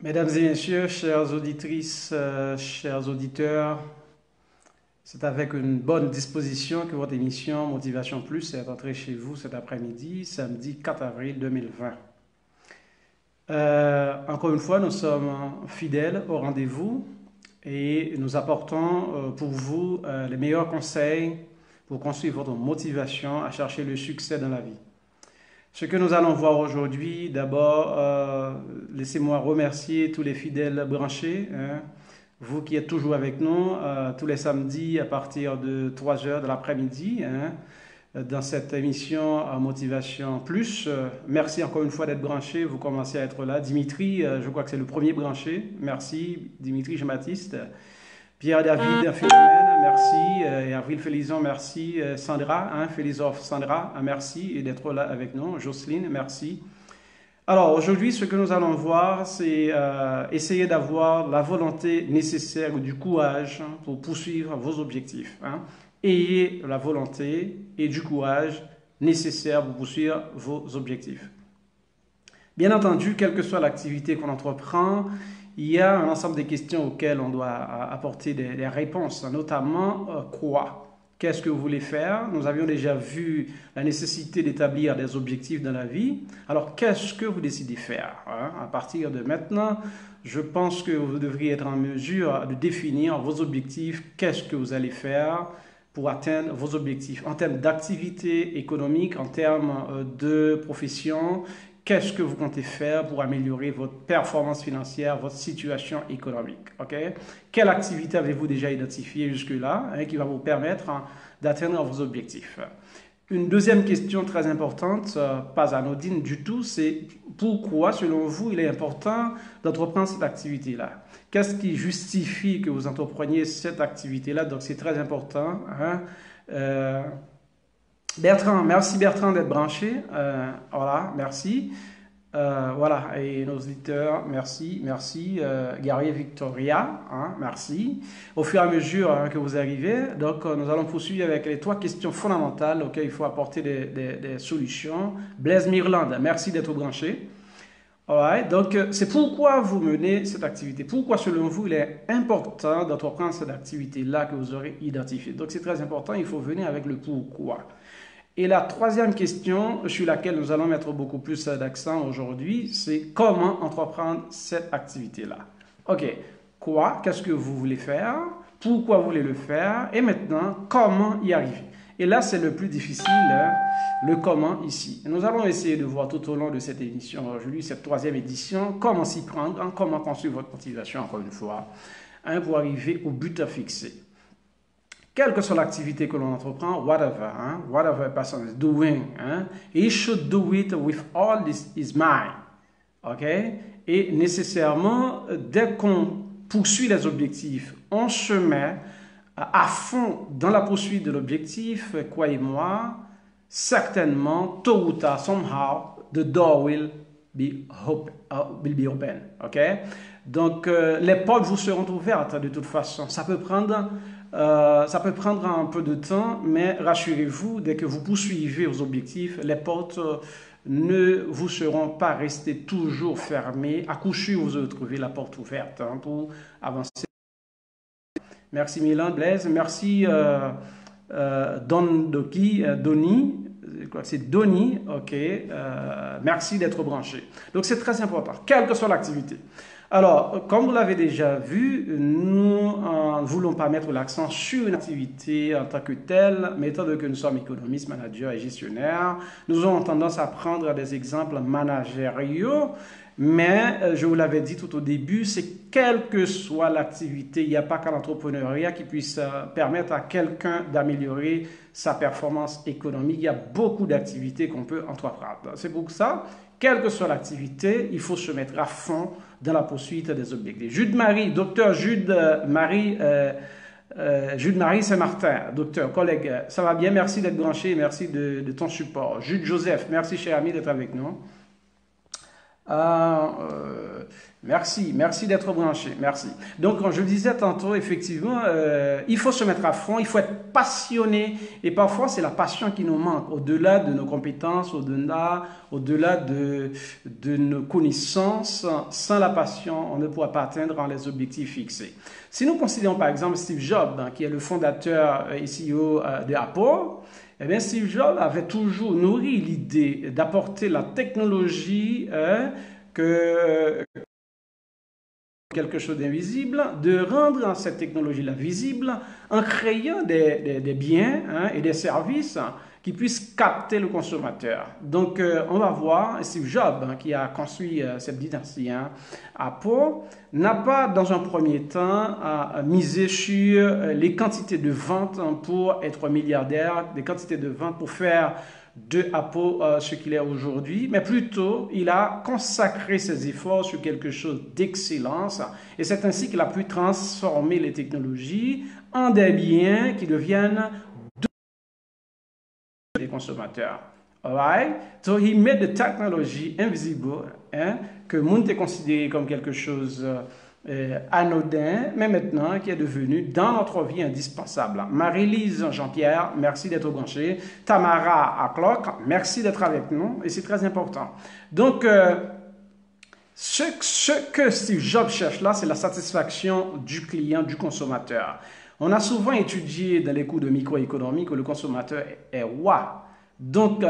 Mesdames et messieurs, chères auditrices, chers auditeurs, c'est avec une bonne disposition que votre émission Motivation Plus est entrée chez vous cet après-midi, samedi 4 avril 2020. Encore une fois, nous sommes fidèles au rendez-vous et nous apportons pour vous les meilleurs conseils pour construire votre motivation à chercher le succès dans la vie. Ce que nous allons voir aujourd'hui, d'abord, laissez-moi remercier tous les fidèles branchés, hein, vous qui êtes toujours avec nous tous les samedis à partir de 3 heures de l'après-midi, hein, dans cette émission Motivation Plus. Merci encore une fois d'être branché, vous commencez à être là. Dimitri, je crois que c'est le premier branché. Merci, Dimitri Jean-Baptiste. Pierre-David Philomène, merci. Et Avril Félison, merci. Sandra, hein, Félisov Sandra, merci d'être là avec nous. Jocelyne, merci. Alors aujourd'hui, ce que nous allons voir, c'est essayer d'avoir la volonté nécessaire ou du courage pour poursuivre vos objectifs. Hein. Ayez la volonté et du courage nécessaire pour poursuivre vos objectifs. Bien entendu, quelle que soit l'activité qu'on entreprend, il y a un ensemble de questions auxquelles on doit apporter des réponses, notamment quoi? Qu'est-ce que vous voulez faire? Nous avions déjà vu la nécessité d'établir des objectifs dans la vie. Alors, qu'est-ce que vous décidez de faire? Hein? À partir de maintenant, je pense que vous devriez être en mesure de définir vos objectifs. Qu'est-ce que vous allez faire pour atteindre vos objectifs en termes d'activité économique, en termes de profession? Qu'est-ce que vous comptez faire pour améliorer votre performance financière, votre situation économique? Okay? Quelle activité avez-vous déjà identifiée jusque-là hein, qui va vous permettre hein, d'atteindre vos objectifs? Une deuxième question très importante, pas anodine du tout, c'est pourquoi, selon vous, il est important d'entreprendre cette activité-là? Qu'est-ce qui justifie que vous entrepreniez cette activité-là? Donc, c'est très important. Hein? Bertrand, merci Bertrand d'être branché. Voilà, merci. Voilà, et nos auditeurs, merci, merci. Guerrier Victoria, hein, merci. Au fur et à mesure hein, que vous arrivez, donc nous allons poursuivre avec les 3 questions fondamentales auxquelles il faut apporter des solutions. Blaise Mirland, merci d'être branché. Alright, donc c'est pourquoi vous menez cette activité. Pourquoi selon vous il est important d'entreprendre cette activité-là que vous aurez identifiée. Donc c'est très important, il faut venir avec le pourquoi. Et la troisième question sur laquelle nous allons mettre beaucoup plus d'accent aujourd'hui, c'est comment entreprendre cette activité-là. Ok, quoi, qu'est-ce que vous voulez faire, pourquoi vous voulez le faire, et maintenant, comment y arriver. Et là, c'est le plus difficile, hein, le comment ici. Nous allons essayer de voir tout au long de cette émission aujourd'hui, cette 3e édition, comment s'y prendre, hein, comment construire votre motivation, encore une fois, hein, pour arriver au but à fixer. Quelle que soit l'activité que l'on entreprend, whatever, hein, whatever a person is doing, hein, he should do it with all his mind. OK? Et nécessairement, dès qu'on poursuit les objectifs, on se met à fond dans la poursuite de l'objectif, croyez-moi, certainement, tôt ou tard, somehow, the door will be open. OK? Donc, les portes vous seront ouvertes de toute façon. Ça peut prendre un peu de temps, mais rassurez-vous, dès que vous poursuivez vos objectifs, les portes ne vous seront pas restées toujours fermées. À coup sûr, vous allez trouver la porte ouverte hein, pour avancer. Merci Milan, Blaise. Merci Donny. C'est Donny. OK. Merci d'être branché. Donc, c'est très important, quelle que soit l'activité. Alors, comme vous l'avez déjà vu, nous ne voulons pas mettre l'accent sur une activité en tant que telle, mais étant donné que nous sommes économistes, managers et gestionnaires, nous avons tendance à prendre des exemples managériaux, mais je vous l'avais dit tout au début, c'est quelle que soit l'activité, il n'y a pas qu'à l'entrepreneuriat qui puisse permettre à quelqu'un d'améliorer sa performance économique. Il y a beaucoup d'activités qu'on peut entreprendre. C'est pour ça, quelle que soit l'activité, il faut se mettre à fond dans la poursuite des objectifs. Jude-Marie, docteur Jude-Marie Saint-Martin, docteur, collègue, ça va bien, merci d'être branché, merci de ton support. Jude Joseph, merci cher ami d'être avec nous. Merci, merci d'être branché, merci. Donc, comme je le disais tantôt, effectivement, il faut se mettre à fond, il faut être passionné, et parfois c'est la passion qui nous manque, au-delà de nos compétences, au-delà de nos connaissances. Sans la passion, on ne pourra pas atteindre les objectifs fixés. Si nous considérons par exemple Steve Jobs, hein, qui est le fondateur et CEO de Apple, eh bien, Steve Jobs avait toujours nourri l'idée d'apporter la technologie que quelque chose d'invisible, de rendre cette technologie-là visible en créant des biens, hein, et des services qui puissent capter le consommateur. Donc, on va voir, Steve Jobs, hein, qui a construit cette dynastie, hein, Apple, n'a pas, dans un premier temps, misé sur les quantités de ventes pour être milliardaire, des quantités de ventes pour faire de Apple ce qu'il est aujourd'hui, mais plutôt il a consacré ses efforts sur quelque chose d'excellence, et c'est ainsi qu'il a pu transformer les technologies en des biens qui deviennent des consommateurs. Alright? So he made the technology invisible, hein, que monde est considéré comme quelque chose anodin, mais maintenant qui est devenu dans notre vie indispensable. Marie-Lise Jean-Pierre, merci d'être branché. Tamara Aklock, merci d'être avec nous, et c'est très important. Donc, ce que Steve Jobs cherche là, c'est la satisfaction du client, du consommateur. On a souvent étudié dans les cours de microéconomie que le consommateur est roi. Donc,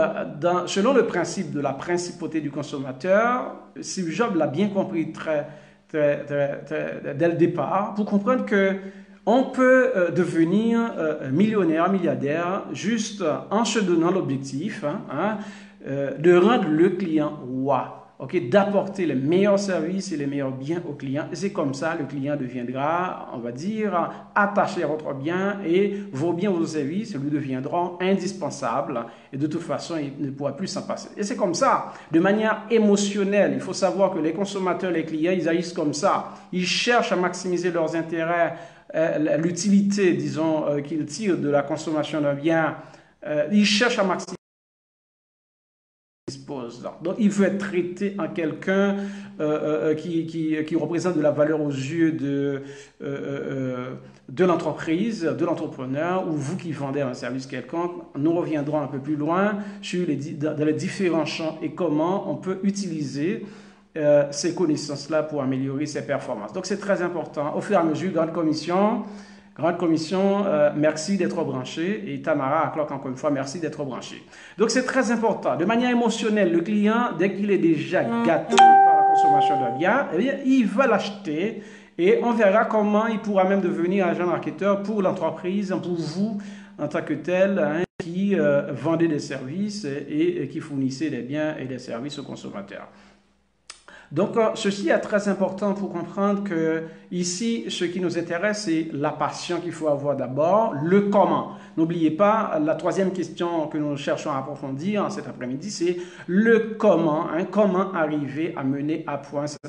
selon le principe de la principauté du consommateur, Steve Jobs l'a bien compris dès le départ, pour comprendre que on peut devenir millionnaire, milliardaire, juste en se donnant l'objectif, de rendre le client roi. Okay, d'apporter les meilleurs services et les meilleurs biens aux clients. Et c'est comme ça, le client deviendra, on va dire, attaché à votre bien, et vos biens, vos services lui deviendront indispensables. Et de toute façon, il ne pourra plus s'en passer. Et c'est comme ça, de manière émotionnelle. Il faut savoir que les consommateurs, les clients, ils agissent comme ça. Ils cherchent à maximiser leurs intérêts, l'utilité, disons, qu'ils tirent de la consommation d'un bien. Ils cherchent à maximiser. Donc, il veut être traité en quelqu'un qui représente de la valeur aux yeux de l'entreprise, de l'entrepreneur, ou vous qui vendez un service quelconque. Nous reviendrons un peu plus loin dans les différents champs et comment on peut utiliser ces connaissances-là pour améliorer ses performances. Donc, c'est très important. Au fur et à mesure, Grande Commission, merci d'être branché. Et Tamara Aklock, encore une fois, merci d'être branché. Donc, c'est très important. De manière émotionnelle, le client, dès qu'il est déjà gâté par la consommation d'un bien, eh bien, il va l'acheter, et on verra comment il pourra même devenir agent marketeur pour l'entreprise, pour vous en tant que tel, hein, qui vendez des services et qui fournissez des biens et des services aux consommateurs. Donc, ceci est très important pour comprendre que ici, ce qui nous intéresse, c'est la passion qu'il faut avoir d'abord, le comment. N'oubliez pas, la troisième question que nous cherchons à approfondir cet après-midi, c'est le comment, hein, comment arriver à mener à point cette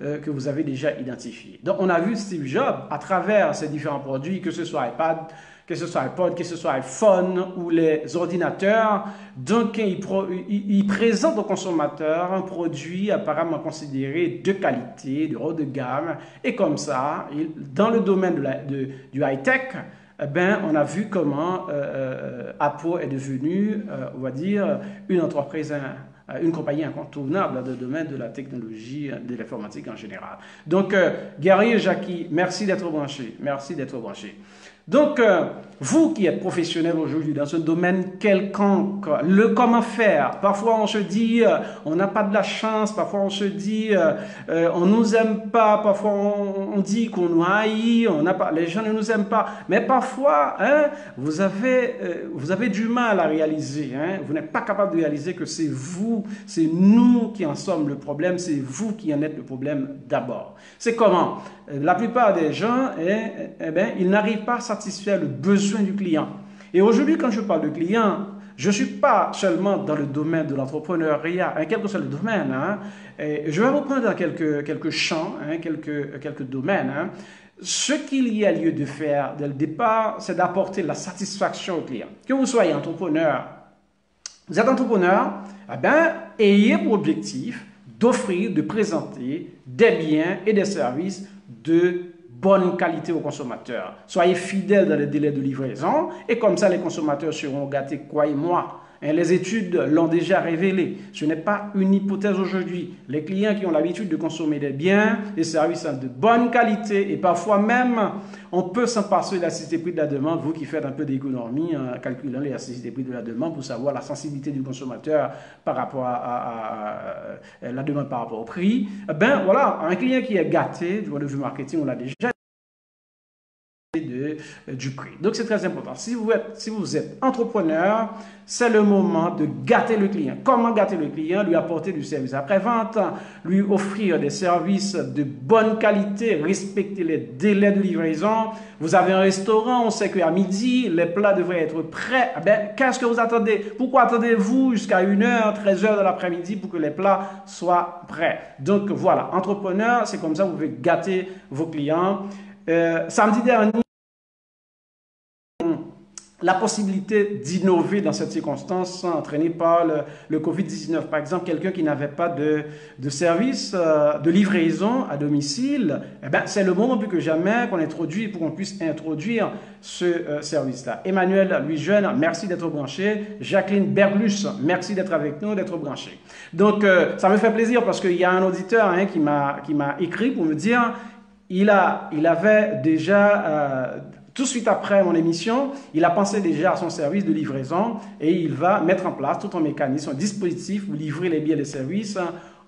que vous avez déjà identifié. Donc, on a vu Steve Jobs à travers ces différents produits, que ce soit iPad, que ce soit iPod, que ce soit iPhone ou les ordinateurs. Donc, il présente au consommateur un produit apparemment considéré de qualité, de haut de gamme. Et comme ça, dans le domaine du high-tech, ben, on a vu comment Apple est devenu, on va dire, une entreprise, une compagnie incontournable dans le domaine de la technologie, de l'informatique en général. Donc, Gary et Jackie, merci d'être branchés. Merci d'être branchés. Donc, vous qui êtes professionnel aujourd'hui dans ce domaine quelconque, le comment faire. Parfois, on se dit, on n'a pas de la chance. Parfois, on se dit, on nous aime pas. Parfois, on dit qu'on nous haït. Les gens ne nous aiment pas. Mais parfois, hein, vous avez du mal à réaliser. Hein, vous n'êtes pas capable de réaliser que c'est vous, c'est nous qui en sommes le problème. C'est vous qui en êtes le problème d'abord. C'est comment? La plupart des gens, ils n'arrivent pas à satisfaire le besoin du client. Et aujourd'hui, quand je parle de client, je ne suis pas seulement dans le domaine de l'entrepreneuriat, hein, quel que soit le domaine. Hein, je vais reprendre dans quelques champs, hein, quelques domaines. Hein. Ce qu'il y a lieu de faire dès le départ, c'est d'apporter la satisfaction au client. Que vous soyez entrepreneur, vous êtes entrepreneur, ayez pour objectif d'offrir, de présenter des biens et des services de bonne qualité aux consommateurs. Soyez fidèles dans les délais de livraison et comme ça les consommateurs seront gâtés, croyez-moi. Les études l'ont déjà révélé. Ce n'est pas une hypothèse aujourd'hui. Les clients qui ont l'habitude de consommer des biens, des services de bonne qualité et parfois même, on peut s'en passer de l'élasticité prix de la demande. Vous qui faites un peu d'économie en calculant l'élasticité prix de la demande pour savoir la sensibilité du consommateur par rapport à la demande par rapport au prix. Ben voilà, un client qui est gâté, du point de vue marketing, on l'a déjà du prix. Donc c'est très important. Si vous êtes entrepreneur, c'est le moment de gâter le client. Comment gâter le client? Lui apporter du service après-vente, lui offrir des services de bonne qualité, respecter les délais de livraison. Vous avez un restaurant, on sait qu'à midi, les plats devraient être prêts. Qu'est-ce que vous attendez? Pourquoi attendez-vous jusqu'à 1h, 13h de l'après-midi pour que les plats soient prêts? Donc voilà, entrepreneur, c'est comme ça que vous pouvez gâter vos clients. Samedi dernier, la possibilité d'innover dans cette circonstance entraînée par le Covid-19. Par exemple, quelqu'un qui n'avait pas de service de livraison à domicile, c'est le moment plus que jamais qu'on introduit, pour qu'on puisse introduire ce service-là. Emmanuel Louis-Jeune, merci d'être branché. Jacqueline Berglus, merci d'être avec nous, d'être branché. Donc, ça me fait plaisir parce qu'il y a un auditeur qui m'a écrit pour me dire il avait déjà... tout de suite après mon émission, il a pensé déjà à son service de livraison et il va mettre en place tout un mécanisme, un dispositif pour livrer les biens et les services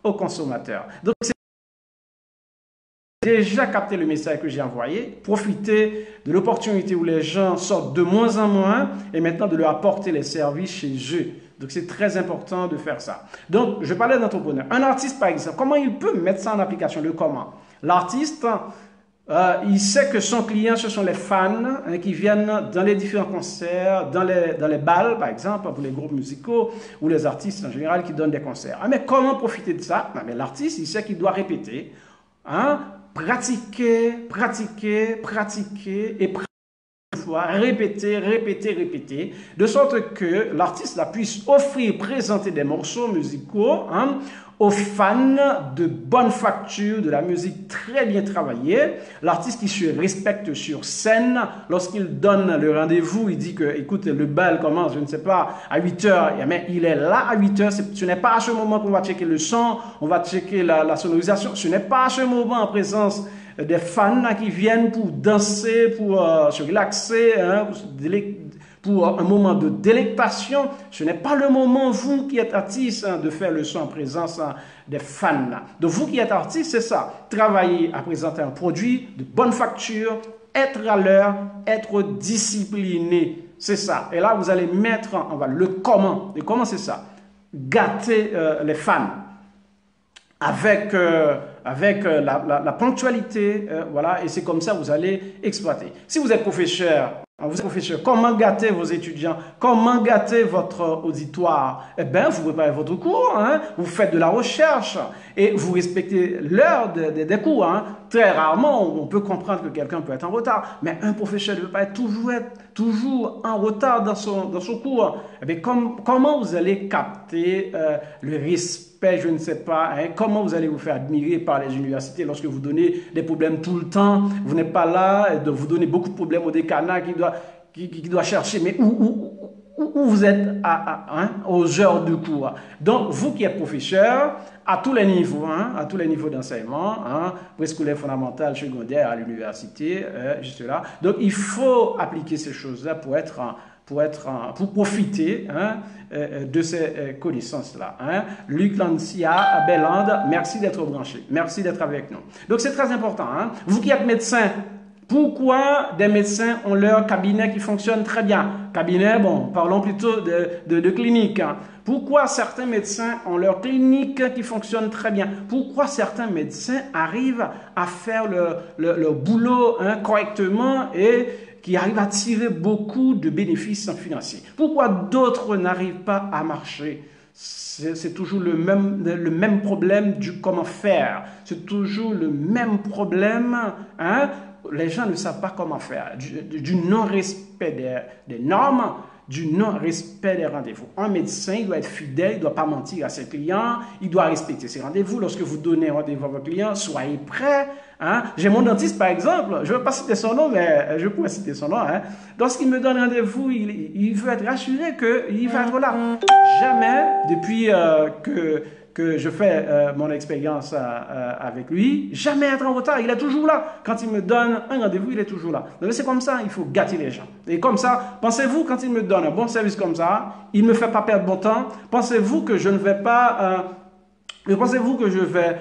aux consommateurs. Donc, c'est déjà capté le message que j'ai envoyé. Profitez de l'opportunité où les gens sortent de moins en moins et maintenant de leur apporter les services chez eux. Donc, c'est très important de faire ça. Donc, je parlais d'entrepreneur. Un artiste, par exemple, comment il peut mettre ça en application? Le comment? L'artiste... il sait que son client, ce sont les fans qui viennent dans les différents concerts, dans les balles, par exemple, pour les groupes musicaux ou les artistes en général qui donnent des concerts. Mais comment profiter de ça? L'artiste, il sait qu'il doit répéter, pratiquer et répéter, de sorte que l'artiste puisse offrir, présenter des morceaux musicaux aux fans de bonne facture, de la musique très bien travaillée. L'artiste qui se respecte sur scène, lorsqu'il donne le rendez-vous, il dit que, écoute, le bal commence, je ne sais pas, à 8h, mais il est là à 8h, ce n'est pas à ce moment qu'on va checker le son, on va checker la sonorisation, ce n'est pas à ce moment en présence des fans qui viennent pour danser, pour se relaxer, pour un moment de délectation. Ce n'est pas le moment, vous qui êtes artiste, de faire le son en présence des fans. Donc vous qui êtes artiste, c'est ça. Travailler à présenter un produit de bonne facture, être à l'heure, être discipliné. C'est ça. Et là, vous allez mettre le comment. Le comment, c'est ça. Gâter les fans avec la ponctualité, voilà, et c'est comme ça que vous allez exploiter. Si vous êtes professeur, comment gâter vos étudiants, comment gâter votre auditoire? Vous préparez votre cours, vous faites de la recherche et vous respectez l'heure des cours. Très rarement, on peut comprendre que quelqu'un peut être en retard, mais un professeur ne peut pas être toujours en retard dans son cours. Comment vous allez capter le respect, je ne sais pas, comment vous allez vous faire admirer par les universités lorsque vous donnez des problèmes tout le temps, vous n'êtes pas là, de vous donner beaucoup de problèmes au décanat qui doit chercher, mais où vous êtes aux heures de cours. Donc, vous qui êtes professeur, à tous les niveaux d'enseignement, préscolaire, fondamental, secondaire, à l'université, juste là. Donc, il faut appliquer ces choses-là pour profiter de ces connaissances-là. Luc Lancia, Belande, merci d'être branché. Merci d'être avec nous. Donc, c'est très important. Vous qui êtes médecin, pourquoi des médecins ont leur cabinet qui fonctionne très bien? Cabinet, parlons plutôt de clinique. Pourquoi certains médecins ont leur clinique qui fonctionne très bien? Pourquoi certains médecins arrivent à faire leur boulot correctement et qui arrivent à tirer beaucoup de bénéfices financiers? Pourquoi d'autres n'arrivent pas à marcher? C'est toujours le même problème du comment faire. C'est toujours le même problème, Les gens ne savent pas comment faire. Du non-respect des normes, du non-respect des rendez-vous. Un médecin, il doit être fidèle, il ne doit pas mentir à ses clients, il doit respecter ses rendez-vous. Lorsque vous donnez un rendez-vous à vos clients, soyez prêts. Hein? J'ai mon dentiste, par exemple, je ne vais pas citer son nom, mais je pourrais citer son nom. Hein? Lorsqu'il me donne rendez-vous, il veut être rassuré qu'il va être là. Jamais, depuis que je fais mon expérience avec lui, jamais être en retard, il est toujours là. Quand il me donne un rendez-vous, il est toujours là. Donc c'est comme ça, il faut gâter les gens. Et comme ça, pensez-vous, quand il me donne un bon service comme ça, il ne me fait pas perdre mon temps, pensez-vous que je ne vais pas... pensez-vous que je vais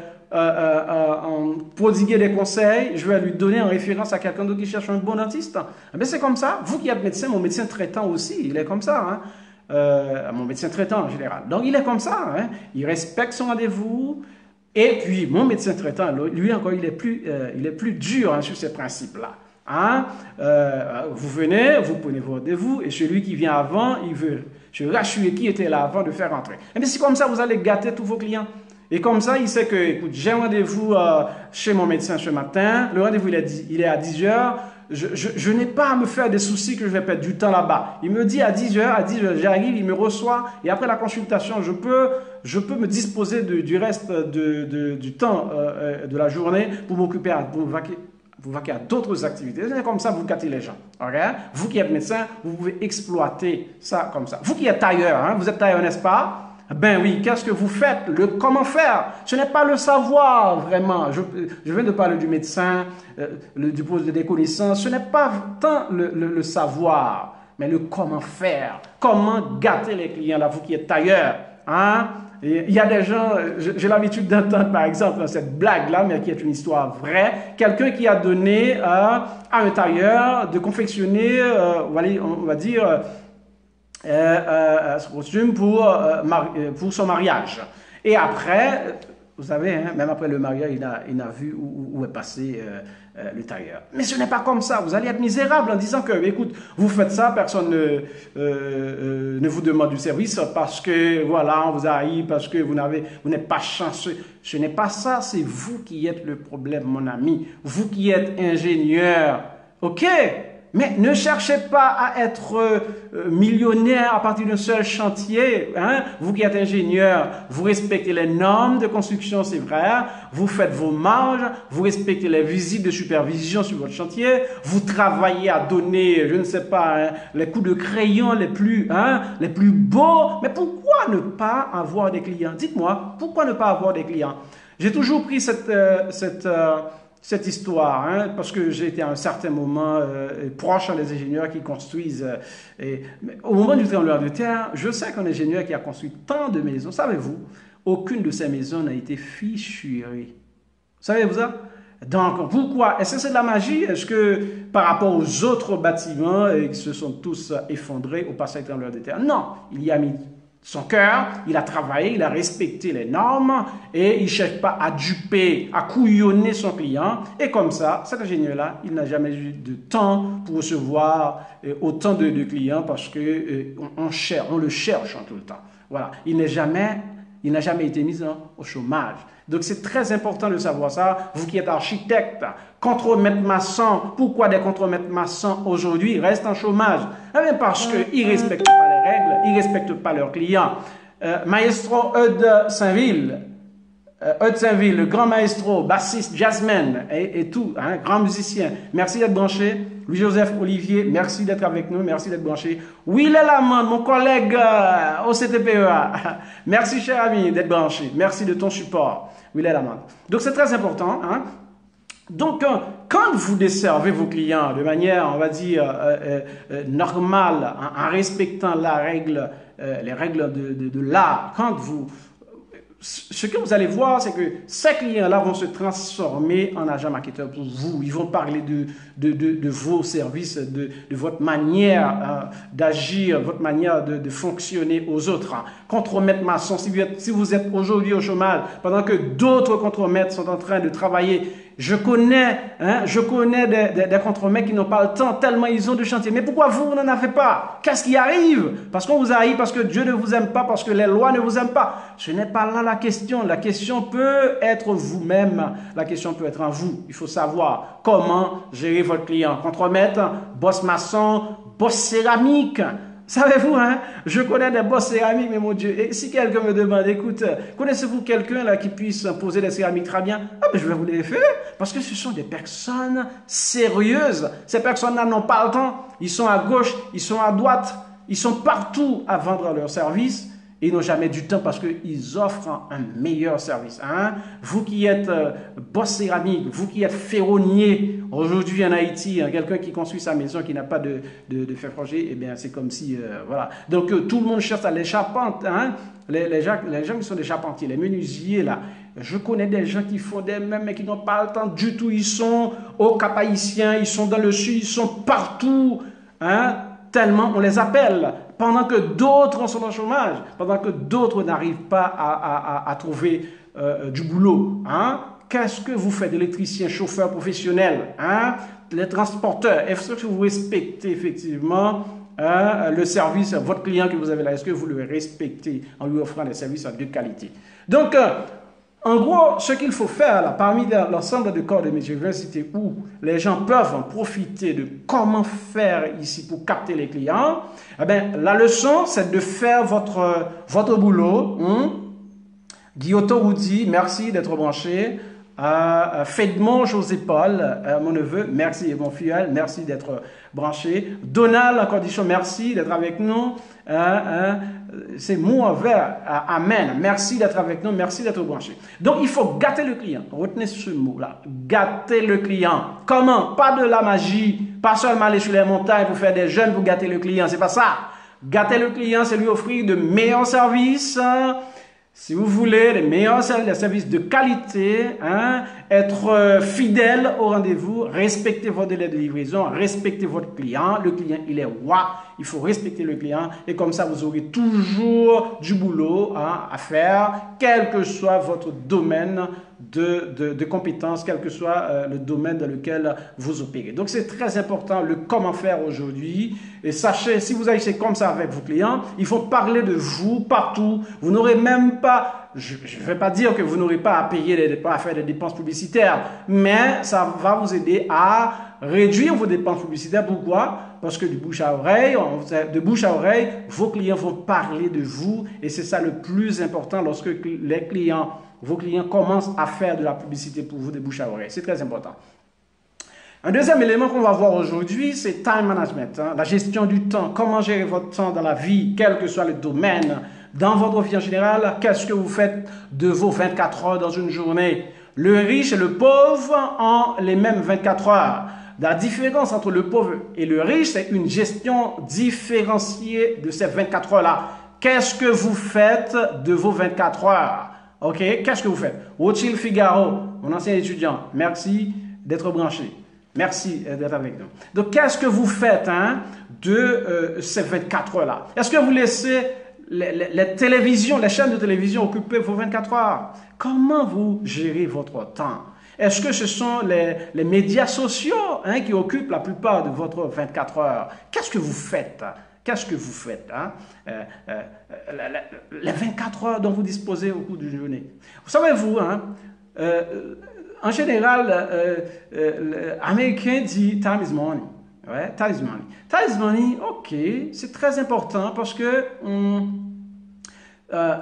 prodiguer des conseils, je vais lui donner en référence à quelqu'un d'autre qui cherche un bon dentiste? Mais c'est comme ça. Vous qui êtes médecin, mon médecin traitant aussi, il est comme ça. Hein? Mon médecin traitant en général. Donc il est comme ça, hein? Il respecte son rendez-vous. Et puis mon médecin traitant, lui encore, il est plus dur hein, sur ces principes-là. Hein? Vous venez, vous prenez vos rendez-vous, et celui qui vient avant, il veut se rassurer qui était là avant de faire entrer. Et bien c'est comme ça, vous allez gâter tous vos clients. Et comme ça, il sait que, écoute, j'ai un rendez-vous chez mon médecin ce matin, le rendez-vous il est à 10 heures. Je n'ai pas à me faire des soucis que je vais perdre du temps là-bas. Il me dit à 10 heures, j'arrive, il me reçoit et après la consultation, je peux me disposer du reste du temps de la journée pour m'occuper, pour vaquer à d'autres activités. C'est comme ça, vous gâtez les gens. Okay? Vous qui êtes médecin, vous pouvez exploiter ça comme ça. Vous qui êtes tailleur, hein, vous êtes tailleur, n'est-ce pas? Ben oui, qu'est-ce que vous faites? Le comment faire? Ce n'est pas le savoir, vraiment. Je viens de parler du médecin, du poste des connaissances. Ce n'est pas tant le savoir, mais le comment faire. Comment gâter les clients, là, vous qui êtes tailleur. Hein? Il y a des gens, j'ai l'habitude d'entendre, par exemple, cette blague-là, mais qui est une histoire vraie. Quelqu'un qui a donné à un tailleur de confectionner, on va dire, ce costume pour son mariage. Et après, vous savez, hein, même après le mariage, il a vu où est passé le tailleur. Mais ce n'est pas comme ça. Vous allez être misérable en disant que, écoute, vous faites ça, personne ne vous demande du service parce que, voilà, on vous a haï, parce que vous n'êtes pas chanceux. Ce n'est pas ça, c'est vous qui êtes le problème, mon ami. Vous qui êtes ingénieur. OK? Mais ne cherchez pas à être millionnaire à partir d'un seul chantier. Hein? Vous qui êtes ingénieur, vous respectez les normes de construction, c'est vrai. Vous faites vos marges, vous respectez les visites de supervision sur votre chantier. Vous travaillez à donner, je ne sais pas, hein, les coups de crayon les plus beaux. Mais pourquoi ne pas avoir des clients? Dites-moi, pourquoi ne pas avoir des clients? J'ai toujours pris cette histoire, hein, parce que j'ai été à un certain moment proche des ingénieurs qui construisent. Mais au moment du tremblement de terre, je sais qu'un ingénieur qui a construit tant de maisons, savez-vous, aucune de ces maisons n'a été fissurée. Savez-vous ça? Donc, pourquoi? Est-ce que c'est de la magie? Est-ce que par rapport aux autres bâtiments qui se sont tous effondrés au passage du tremblement de terre? Non, il y a mis son cœur, il a travaillé, il a respecté les normes et il ne cherche pas à duper, à couillonner son client. Et comme ça, cet ingénieur-là, il n'a jamais eu de temps pour recevoir autant de clients parce qu'on le cherche en tout le temps. Voilà, il n'a jamais été mis au chômage. Donc c'est très important de savoir ça. Vous qui êtes architecte, contremaître maçon, pourquoi des contremaîtres maçons aujourd'hui restent en chômage? Eh bien parce qu'ils ne respectent pas les règles, ils ne respectent pas leurs clients. Maestro Eudes Saint-Ville, le grand maestro, bassiste, jazzman et tout, hein, grand musicien. Merci d'être branché. Louis-Joseph Olivier, merci d'être avec nous, merci d'être branché. Will Lamont, mon collègue au CTPEA, merci cher ami d'être branché, merci de ton support. Will Lamont. Donc c'est très important. Hein? Donc quand vous desservez vos clients de manière, on va dire, normale, en respectant les règles de l'art, ce que vous allez voir, c'est que ces clients-là vont se transformer en agents marketeurs pour vous. Ils vont parler de vos services, de votre manière d'agir, votre manière de fonctionner aux autres. Contremaître maçon, si vous êtes aujourd'hui au chômage, pendant que d'autres contremaîtres sont en train de travailler, je connais des contremaîtres qui n'ont pas le temps tellement ils ont de chantier. Mais pourquoi vous n'en avez pas? Qu'est-ce qui arrive? Parce qu'on vous haït, parce que Dieu ne vous aime pas, parce que les lois ne vous aiment pas. Ce n'est pas là la question. La question peut être vous-même. La question peut être en vous. Il faut savoir comment gérer votre client. Contremaître, boss maçon, boss céramique. Savez-vous, hein, je connais des boss céramiques, mais mon Dieu, et si quelqu'un me demande, écoute, connaissez-vous quelqu'un là qui puisse poser des céramiques très bien? Ah, ben je vais vous les faire, parce que ce sont des personnes sérieuses. Ces personnes-là n'ont pas le temps. Ils sont à gauche, ils sont à droite, ils sont partout à vendre leurs services. Et ils n'ont jamais du temps parce qu'ils offrent un meilleur service. Hein? Vous qui êtes boss céramique, vous qui êtes ferronnier, aujourd'hui en Haïti, hein, quelqu'un qui construit sa maison qui n'a pas de fer forgé, eh bien c'est comme si, voilà. Donc tout le monde cherche à les charpentes, hein? les gens qui sont des charpentiers, les menuisiers là. Je connais des gens qui font des meubles mais qui n'ont pas le temps du tout. Ils sont au Cap-Haïtien, ils sont dans le sud, ils sont partout, hein? Tellement on les appelle. Pendant que d'autres sont au chômage, pendant que d'autres n'arrivent pas à trouver du boulot. Hein? Qu'est-ce que vous faites, électricien, chauffeur professionnel, hein? Les transporteurs? Est-ce que vous respectez effectivement le service, votre client que vous avez là? Est-ce que vous le respectez en lui offrant des services de qualité? Donc, en gros, ce qu'il faut faire là, parmi l'ensemble de corps de métier, je vais citer où les gens peuvent en profiter de comment faire ici pour capter les clients. Eh bien, la leçon, c'est de faire votre boulot. Guillaume Roudi, merci d'être branché. Fedmont José Paul, mon neveu, merci. Mon filleul, merci d'être branché. Donald, en condition, merci d'être avec nous. C'est mot envers, amen. Merci d'être avec nous, merci d'être branché. Donc, il faut gâter le client. Retenez ce mot-là. Gâter le client. Comment? Pas de la magie. Pas seulement aller sur les montagnes pour faire des jeûnes pour gâter le client. C'est pas ça. Gâter le client, c'est lui offrir de meilleurs services. Si vous voulez les meilleurs services, des services de qualité, hein, être fidèle au rendez-vous, respecter votre délai de livraison, respecter votre client. Le client, il est roi. Il faut respecter le client et comme ça, vous aurez toujours du boulot à faire, quel que soit votre domaine de compétences, quel que soit le domaine dans lequel vous opérez. Donc, c'est très important le comment faire aujourd'hui. Et sachez, si vous agissez comme ça avec vos clients, il faut parler de vous partout. Vous n'aurez même pas, je ne vais pas dire que vous n'aurez pas à payer à faire des dépenses publicitaires, mais ça va vous aider à réduire vos dépenses publicitaires. Pourquoi? Parce que de bouche à oreille, vos clients vont parler de vous et c'est ça le plus important lorsque vos clients commencent à faire de la publicité pour vous de bouche à oreille. C'est très important. Un deuxième élément qu'on va voir aujourd'hui, c'est time management, hein, la gestion du temps. Comment gérer votre temps dans la vie, quel que soit le domaine, dans votre vie en général. Qu'est-ce que vous faites de vos 24 heures dans une journée? Le riche et le pauvre ont les mêmes 24 heures. La différence entre le pauvre et le riche, c'est une gestion différenciée de ces 24 heures-là. Qu'est-ce que vous faites de vos 24 heures? OK? Qu'est-ce que vous faites? Rothschild Figaro, mon ancien étudiant, merci d'être branché. Merci d'être avec nous. Donc, qu'est-ce que vous faites de ces 24 heures-là? Est-ce que vous laissez les télévisions, les chaînes de télévision occuper vos 24 heures? Comment vous gérez votre temps? Est-ce que ce sont les médias sociaux qui occupent la plupart de votre 24 heures? Qu'est-ce que vous faites? Qu'est-ce que vous faites les 24 heures dont vous disposez au cours d'une journée? Vous savez, vous, en général, l'Américain dit « time is money ». Ouais, time is money. Time is money, ok, c'est très important parce que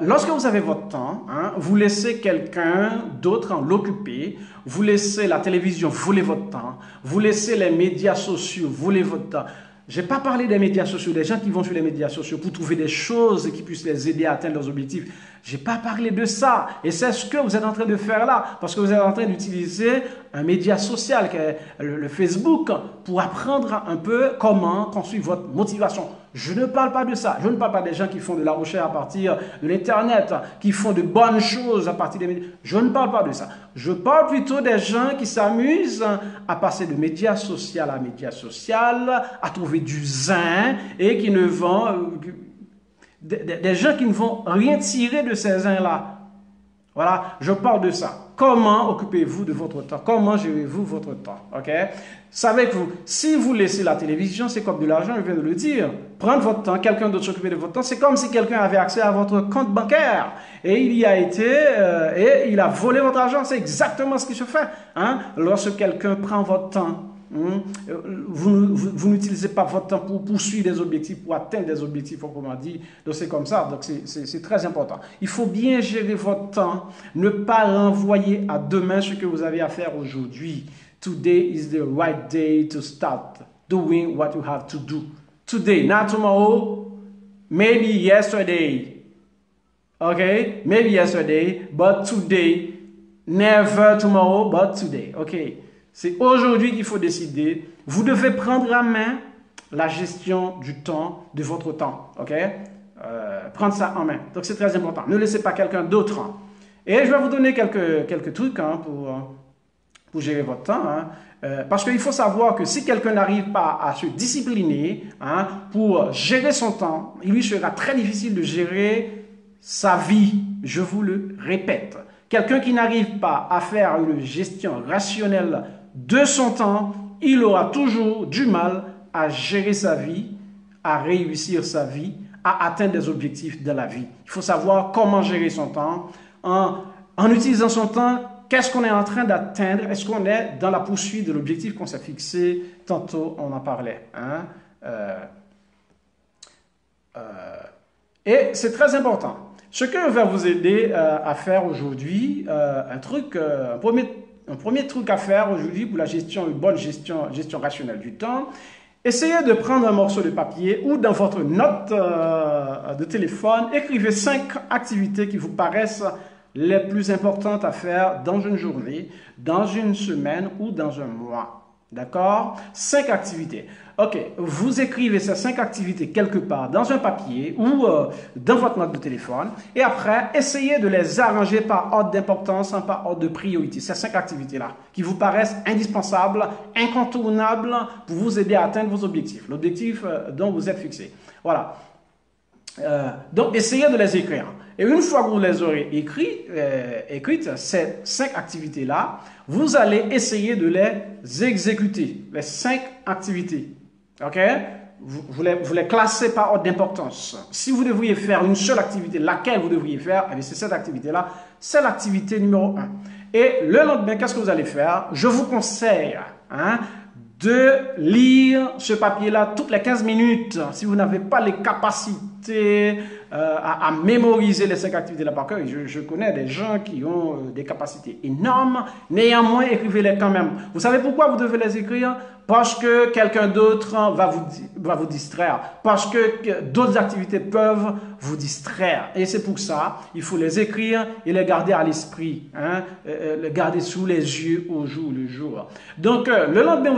lorsque vous avez votre temps, vous laissez quelqu'un d'autre en l'occuper, vous laissez la télévision voler votre temps, vous laissez les médias sociaux voler votre temps. Je n'ai pas parlé des médias sociaux, des gens qui vont sur les médias sociaux pour trouver des choses qui puissent les aider à atteindre leurs objectifs. Je n'ai pas parlé de ça. Et c'est ce que vous êtes en train de faire là. Parce que vous êtes en train d'utiliser un média social, qui est le Facebook, pour apprendre un peu comment construire votre motivation. Je ne parle pas de ça. Je ne parle pas des gens qui font de la recherche à partir de l'Internet, qui font de bonnes choses à partir des médias. Je ne parle pas de ça. Je parle plutôt des gens qui s'amusent à passer de média social à média social, à trouver du zin et qui ne vont... Des gens qui ne vont rien tirer de ces zins-là. Voilà, je parle de ça. Comment occupez-vous de votre temps? Comment gérez-vous votre temps? Ok? Savez-vous, si vous laissez la télévision, c'est comme de l'argent, je viens de le dire. Prendre votre temps, quelqu'un d'autre s'occuper de votre temps, c'est comme si quelqu'un avait accès à votre compte bancaire. Et il y a été, et il a volé votre argent. C'est exactement ce qui se fait. Lorsque quelqu'un prend votre temps, Vous n'utilisez pas votre temps pour poursuivre des objectifs, pour atteindre des objectifs, proprement dit. Donc c'est comme ça, donc c'est très important. Il faut bien gérer votre temps, ne pas renvoyer à demain ce que vous avez à faire aujourd'hui. Today is the right day to start doing what you have to do. Today, not tomorrow, maybe yesterday. Okay? Maybe yesterday, but today. Never tomorrow, but today. Ok? C'est aujourd'hui qu'il faut décider. Vous devez prendre à main la gestion du temps, de votre temps. Ok? Prendre ça en main. Donc c'est très important. Ne laissez pas quelqu'un d'autre. Et je vais vous donner quelques trucs pour gérer votre temps. Parce qu'il faut savoir que si quelqu'un n'arrive pas à se discipliner pour gérer son temps, il lui sera très difficile de gérer sa vie. Je vous le répète. Quelqu'un qui n'arrive pas à faire une gestion rationnelle de son temps, il aura toujours du mal à gérer sa vie, à réussir sa vie, à atteindre des objectifs de la vie. Il faut savoir comment gérer son temps. En utilisant son temps, qu'est-ce qu'on est en train d'atteindre? Est-ce qu'on est dans la poursuite de l'objectif qu'on s'est fixé? Tantôt, on en parlait. Et c'est très important. Ce que je vais vous aider à faire aujourd'hui, un premier truc à faire aujourd'hui pour la une bonne gestion rationnelle du temps, essayez de prendre un morceau de papier ou dans votre note de téléphone, écrivez 5 activités qui vous paraissent les plus importantes à faire dans une journée, dans une semaine ou dans un mois. D'accord? 5 activités. Ok, vous écrivez ces 5 activités quelque part dans un papier ou dans votre note de téléphone et après, essayez de les arranger par ordre d'importance, par ordre de priorité. Ces 5 activités-là qui vous paraissent indispensables, incontournables pour vous aider à atteindre vos objectifs, l'objectif dont vous êtes fixé. Voilà. Donc, essayez de les écrire. Et une fois que vous les aurez écrites, ces 5 activités-là, vous allez essayer de les exécuter. Les 5 activités. OK? Vous les classez par ordre d'importance. Si vous devriez faire une seule activité, laquelle vous devriez faire, c'est cette activité-là. C'est l'activité numéro 1. Et le lendemain, qu'est-ce que vous allez faire? Je vous conseille de lire ce papier-là toutes les 15 minutes. Si vous n'avez pas les capacités à mémoriser les 5 activités-là par cœur, je connais des gens qui ont des capacités énormes, néanmoins, écrivez-les quand même. Vous savez pourquoi vous devez les écrire? Parce que quelqu'un d'autre va vous distraire. Parce que d'autres activités peuvent vous distraire. Et c'est pour ça, il faut les écrire et les garder à l'esprit. Les garder sous les yeux au jour le jour. Donc, le lendemain,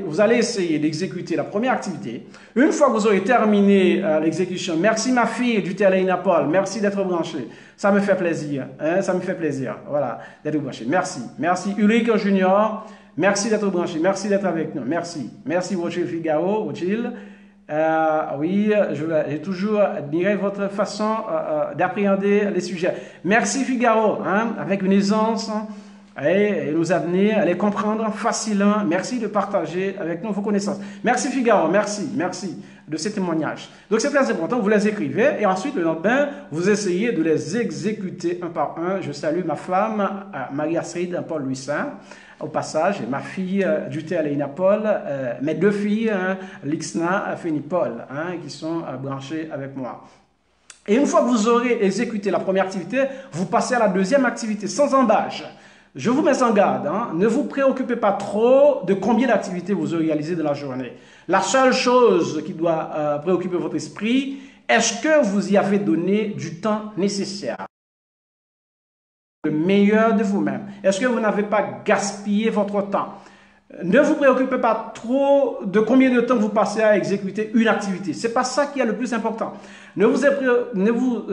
vous allez essayer d'exécuter la première activité. Une fois que vous aurez terminé l'exécution, merci ma fille du Téléina Paul, merci d'être branché. Ça me fait plaisir. Ça me fait plaisir. Voilà, d'être branché. Merci. Merci Ulrich Junior. Merci d'être branché, merci d'être avec nous, merci. Merci Rothschild Figaro, Rothschild. Oui, j'ai toujours admiré votre façon d'appréhender les sujets. Merci Figaro, avec une aisance et nous amener à les comprendre facilement. Merci de partager avec nous vos connaissances. Merci Figaro, merci de ces témoignages. Donc c'est très important, vous les écrivez et ensuite le lendemain, vous essayez de les exécuter un par un. Je salue ma femme, Marie-Astrid Paul Louisin. Au passage, ma fille Duté Aléna Paul, mes 2 filles, Lixna Féni Paul, qui sont branchées avec moi. Et une fois que vous aurez exécuté la première activité, vous passez à la deuxième activité sans embâche. Je vous mets en garde, ne vous préoccupez pas trop de combien d'activités vous aurez réalisées dans la journée. La seule chose qui doit préoccuper votre esprit, est-ce que vous y avez donné du temps nécessaire? Le meilleur de vous-même. Est-ce que vous n'avez pas gaspillé votre temps? Ne vous préoccupez pas trop de combien de temps vous passez à exécuter une activité. Ce n'est pas ça qui est le plus important. Ne vous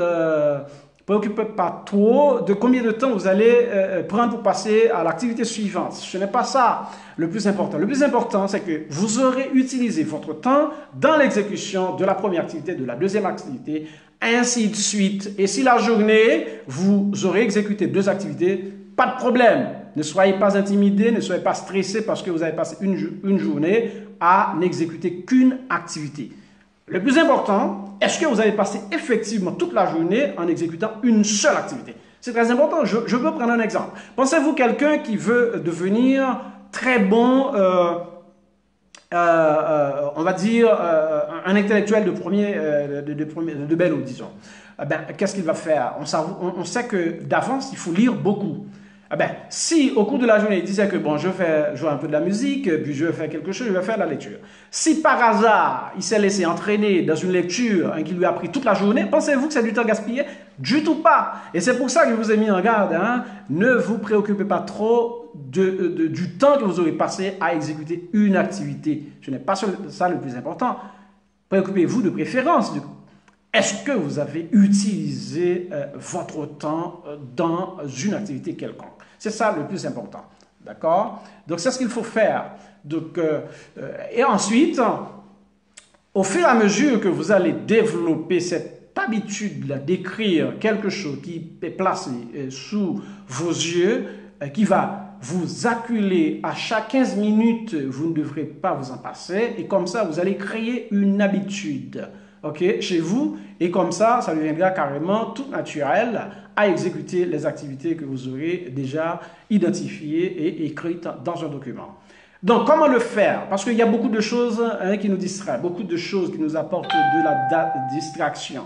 préoccupez pas trop de combien de temps vous allez prendre pour passer à l'activité suivante. Ce n'est pas ça le plus important. Le plus important, c'est que vous aurez utilisé votre temps dans l'exécution de la première activité, de la deuxième activité, ainsi de suite. Et si la journée, vous aurez exécuté 2 activités, pas de problème. Ne soyez pas intimidés, ne soyez pas stressés parce que vous avez passé une journée à n'exécuter qu'une activité. Le plus important, est-ce que vous avez passé effectivement toute la journée en exécutant une seule activité? C'est très important. Je peux prendre un exemple. Pensez-vous quelqu'un qui veut devenir très bon on va dire, un intellectuel de belle eau, disons, ben, qu'est-ce qu'il va faire? On sait que d'avance, il faut lire beaucoup. Ben, si au cours de la journée, il disait que bon, je vais jouer un peu de la musique, puis je vais faire quelque chose, je vais faire la lecture. Si par hasard, il s'est laissé entraîner dans une lecture qui lui a pris toute la journée, pensez-vous que c'est du temps gaspillé? Du tout pas. Et c'est pour ça que je vous ai mis en garde. Hein, ne vous préoccupez pas trop du temps que vous aurez passé à exécuter une activité. Ce n'est pas ça le plus important. Préoccupez-vous de préférence de est-ce que vous avez utilisé votre temps dans une activité quelconque? C'est ça le plus important. D'accord? Donc, c'est ce qu'il faut faire. Donc, et ensuite, au fur et à mesure que vous allez développer cette habitude d'écrire quelque chose qui est placé sous vos yeux, qui va vous acculer à chaque 15 minutes, vous ne devrez pas vous en passer. Et comme ça, vous allez créer une habitude. Ok, chez vous, et comme ça deviendra carrément tout naturel à exécuter les activités que vous aurez déjà identifiées et écrites dans un document. Donc, comment le faire? Parce qu'il y a beaucoup de choses qui nous distraient, beaucoup de choses qui nous apportent de la distraction.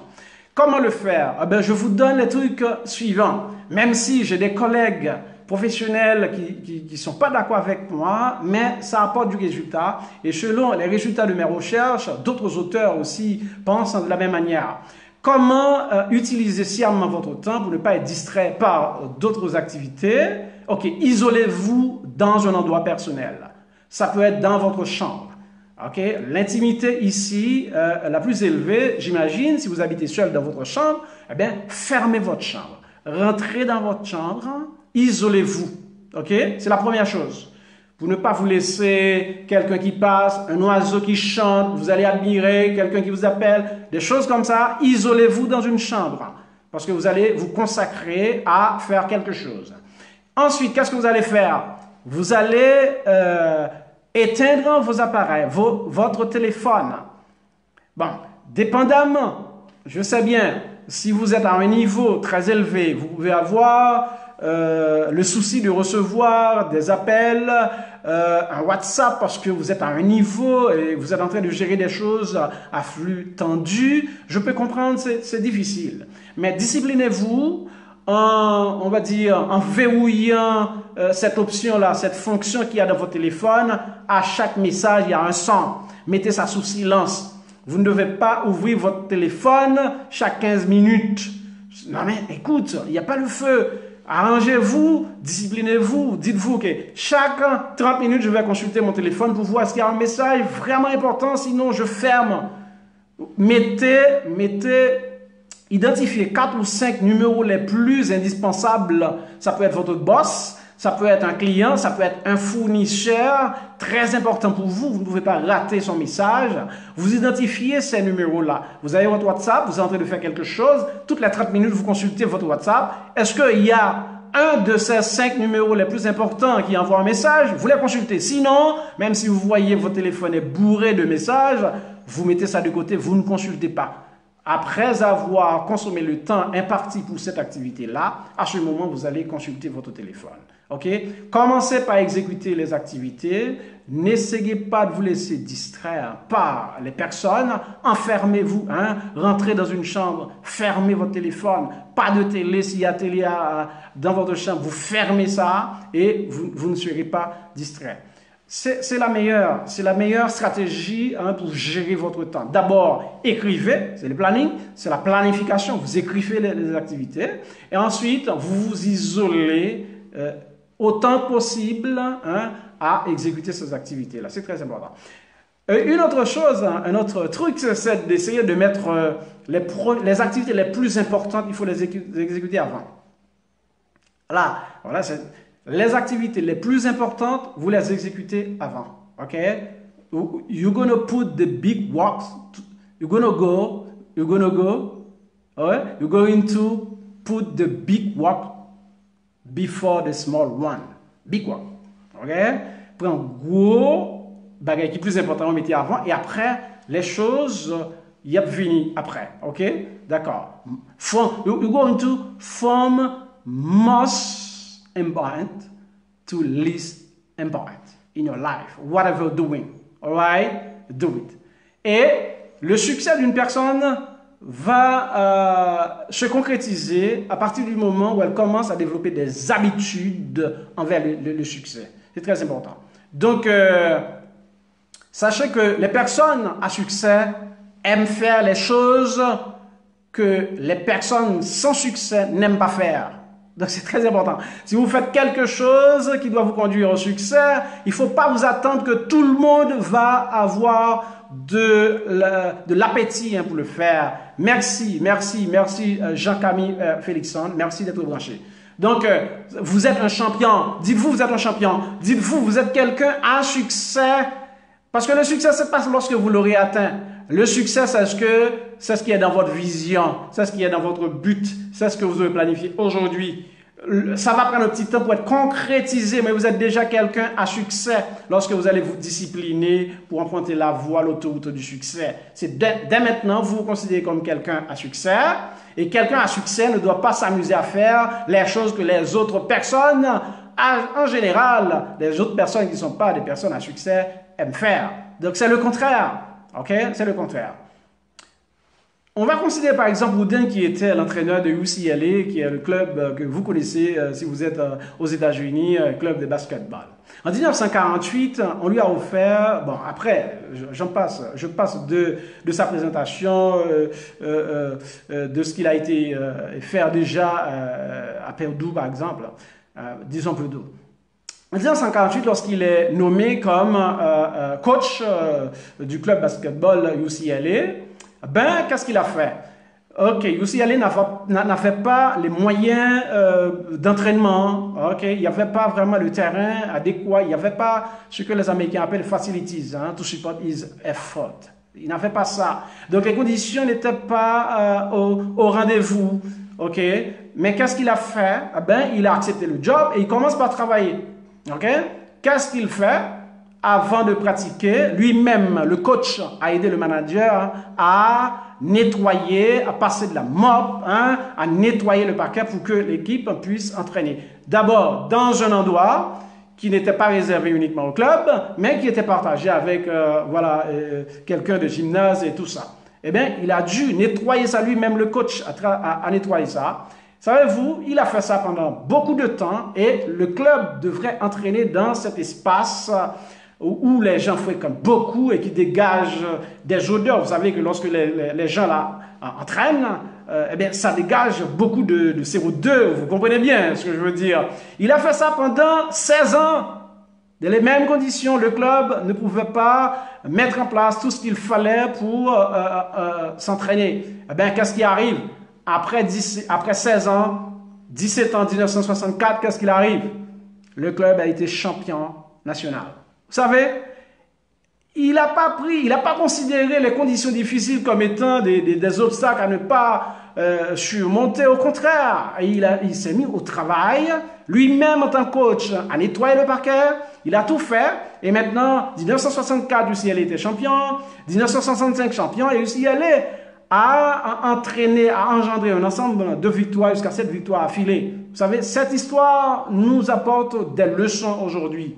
Comment le faire? Eh bien, je vous donne les trucs suivants. Même si j'ai des collègues professionnels qui ne sont pas d'accord avec moi, mais ça apporte du résultat. Et selon les résultats de mes recherches, d'autres auteurs aussi pensent de la même manière. Comment utiliser sciemment votre temps pour ne pas être distrait par d'autres activités? Ok, isolez-vous dans un endroit personnel. Ça peut être dans votre chambre. Okay? L'intimité ici, la plus élevée, j'imagine, si vous habitez seul dans votre chambre, eh bien, fermez votre chambre. Rentrez dans votre chambre, isolez-vous. Okay? C'est la première chose. Pour ne pas vous laisser quelqu'un qui passe, un oiseau qui chante, vous allez admirer, quelqu'un qui vous appelle, des choses comme ça, isolez-vous dans une chambre. Parce que vous allez vous consacrer à faire quelque chose. Ensuite, qu'est-ce que vous allez faire? Vous allez éteindre vos appareils, votre téléphone. Bon, dépendamment, je sais bien, si vous êtes à un niveau très élevé, vous pouvez avoir le souci de recevoir des appels, un WhatsApp parce que vous êtes à un niveau et vous êtes en train de gérer des choses à flux tendu. Je peux comprendre, c'est difficile. Mais disciplinez-vous on va dire, en verrouillant cette option-là, cette fonction qu'il y a dans votre téléphone. À chaque message, il y a un son. Mettez ça sous silence. Vous ne devez pas ouvrir votre téléphone chaque 15 minutes. Non mais écoute, il n'y a pas le feu. Arrangez-vous, disciplinez-vous. Dites-vous que chaque 30 minutes, je vais consulter mon téléphone pour voir s'il y a un message vraiment important, sinon je ferme. Identifiez 4 ou 5 numéros les plus indispensables. Ça peut être votre boss, ça peut être un client, ça peut être un fournisseur très important pour vous. Vous ne pouvez pas rater son message. Vous identifiez ces numéros-là. Vous avez votre WhatsApp, vous êtes en train de faire quelque chose. Toutes les 30 minutes, vous consultez votre WhatsApp. Est-ce qu'il y a un de ces 5 numéros les plus importants qui envoie un message? Vous les consultez. Sinon, même si vous voyez votre téléphone est bourré de messages, vous mettez ça de côté, vous ne consultez pas. Après avoir consommé le temps imparti pour cette activité-là, à ce moment, vous allez consulter votre téléphone. Ok? Commencez par exécuter les activités. N'essayez pas de vous laisser distraire par les personnes. Enfermez-vous. Hein? Rentrez dans une chambre. Fermez votre téléphone. Pas de télé. S'il y a télé dans votre chambre, vous fermez ça et vous ne serez pas distrait. C'est la meilleure stratégie pour gérer votre temps. D'abord, écrivez, c'est le planning, c'est la planification. Vous écrivez les activités et ensuite, vous vous isolez autant possible à exécuter ces activités-là. C'est très important. Une autre chose, un autre truc, c'est d'essayer de mettre les activités les plus importantes, il faut les exécuter avant. Voilà, les activités les plus importantes, vous les exécutez avant. Ok? You're gonna put the big works. You're going to put the big work before the small one. Big work. Ok? Prends gros bagage qui est plus important, on mettait avant et après les choses y a fini après. Ok? D'accord. You're going to form most important to least important in your life, whatever you're doing. Alright? Do it. Et le succès d'une personne va se concrétiser à partir du moment où elle commence à développer des habitudes envers le succès. C'est très important. Donc, sachez que les personnes à succès aiment faire les choses que les personnes sans succès n'aiment pas faire. Donc, c'est très important. Si vous faites quelque chose qui doit vous conduire au succès, il ne faut pas vous attendre que tout le monde va avoir de l'appétit pour le faire. Merci Jean-Camille Félixon. Merci d'être branché. Donc, vous êtes un champion. Dites-vous, vous êtes un champion. Dites-vous, vous êtes quelqu'un à succès. Parce que le succès, c'est pas lorsque vous l'aurez atteint. Le succès, c'est ce qui est dans votre vision, c'est ce qui est dans votre but, c'est ce que vous avez planifié aujourd'hui. Ça va prendre un petit temps pour être concrétisé, mais vous êtes déjà quelqu'un à succès lorsque vous allez vous discipliner pour emprunter la voie, l'autoroute du succès. C'est dès maintenant, vous vous considérez comme quelqu'un à succès, et quelqu'un à succès ne doit pas s'amuser à faire les choses que les autres personnes, en général, les autres personnes qui ne sont pas des personnes à succès, aiment faire. Donc c'est le contraire. Ok, c'est le contraire. On va considérer par exemple Wooden qui était l'entraîneur de UCLA, qui est le club que vous connaissez si vous êtes aux États-Unis, club de basketball. En 1948, on lui a offert, bon après, je passe de sa présentation, de ce qu'il a été faire déjà à Purdue par exemple, disons Purdue. En 1948, lorsqu'il est nommé comme coach du club basketball UCLA, ben, qu'est-ce qu'il a fait? Ok, UCLA n'a fait pas les moyens d'entraînement, ok, il n'y avait pas vraiment le terrain adéquat, il n'y avait pas ce que les Américains appellent facilities, to support his effort. Il n'a fait pas ça. Donc les conditions n'étaient pas au rendez-vous, ok, mais qu'est-ce qu'il a fait? Ben, il a accepté le job et il commence par travailler. Ok? Qu'est-ce qu'il fait avant de pratiquer? Lui-même, le coach a aidé le manager à nettoyer, à passer de la mop, à nettoyer le parquet pour que l'équipe puisse entraîner. D'abord, dans un endroit qui n'était pas réservé uniquement au club, mais qui était partagé avec quelqu'un de gymnase et tout ça. Eh bien, il a dû nettoyer ça lui-même, le coach a nettoyé ça. Savez-vous, il a fait ça pendant beaucoup de temps et le club devrait entraîner dans cet espace où les gens fréquentent beaucoup et qui dégagent des odeurs. Vous savez que lorsque les gens là entraînent, eh bien, ça dégage beaucoup de CO2. Vous comprenez bien ce que je veux dire. Il a fait ça pendant 16 ans. Dans les mêmes conditions, le club ne pouvait pas mettre en place tout ce qu'il fallait pour s'entraîner. Eh bien, qu'est-ce qui arrive? Après 16 ans, 17 ans, 1964, qu'est-ce qu'il arrive? Le club a été champion national. Vous savez, il n'a pas considéré les conditions difficiles comme étant des obstacles à ne pas surmonter. Au contraire, il s'est mis au travail, lui-même en tant que coach, à nettoyer le parquet. Il a tout fait. Et maintenant, 1964, UCLA était champion. 1965, champion. Et UCLA a entraîné, a engendré un ensemble de victoires jusqu'à 7 victoires affilées. Vous savez, cette histoire nous apporte des leçons aujourd'hui.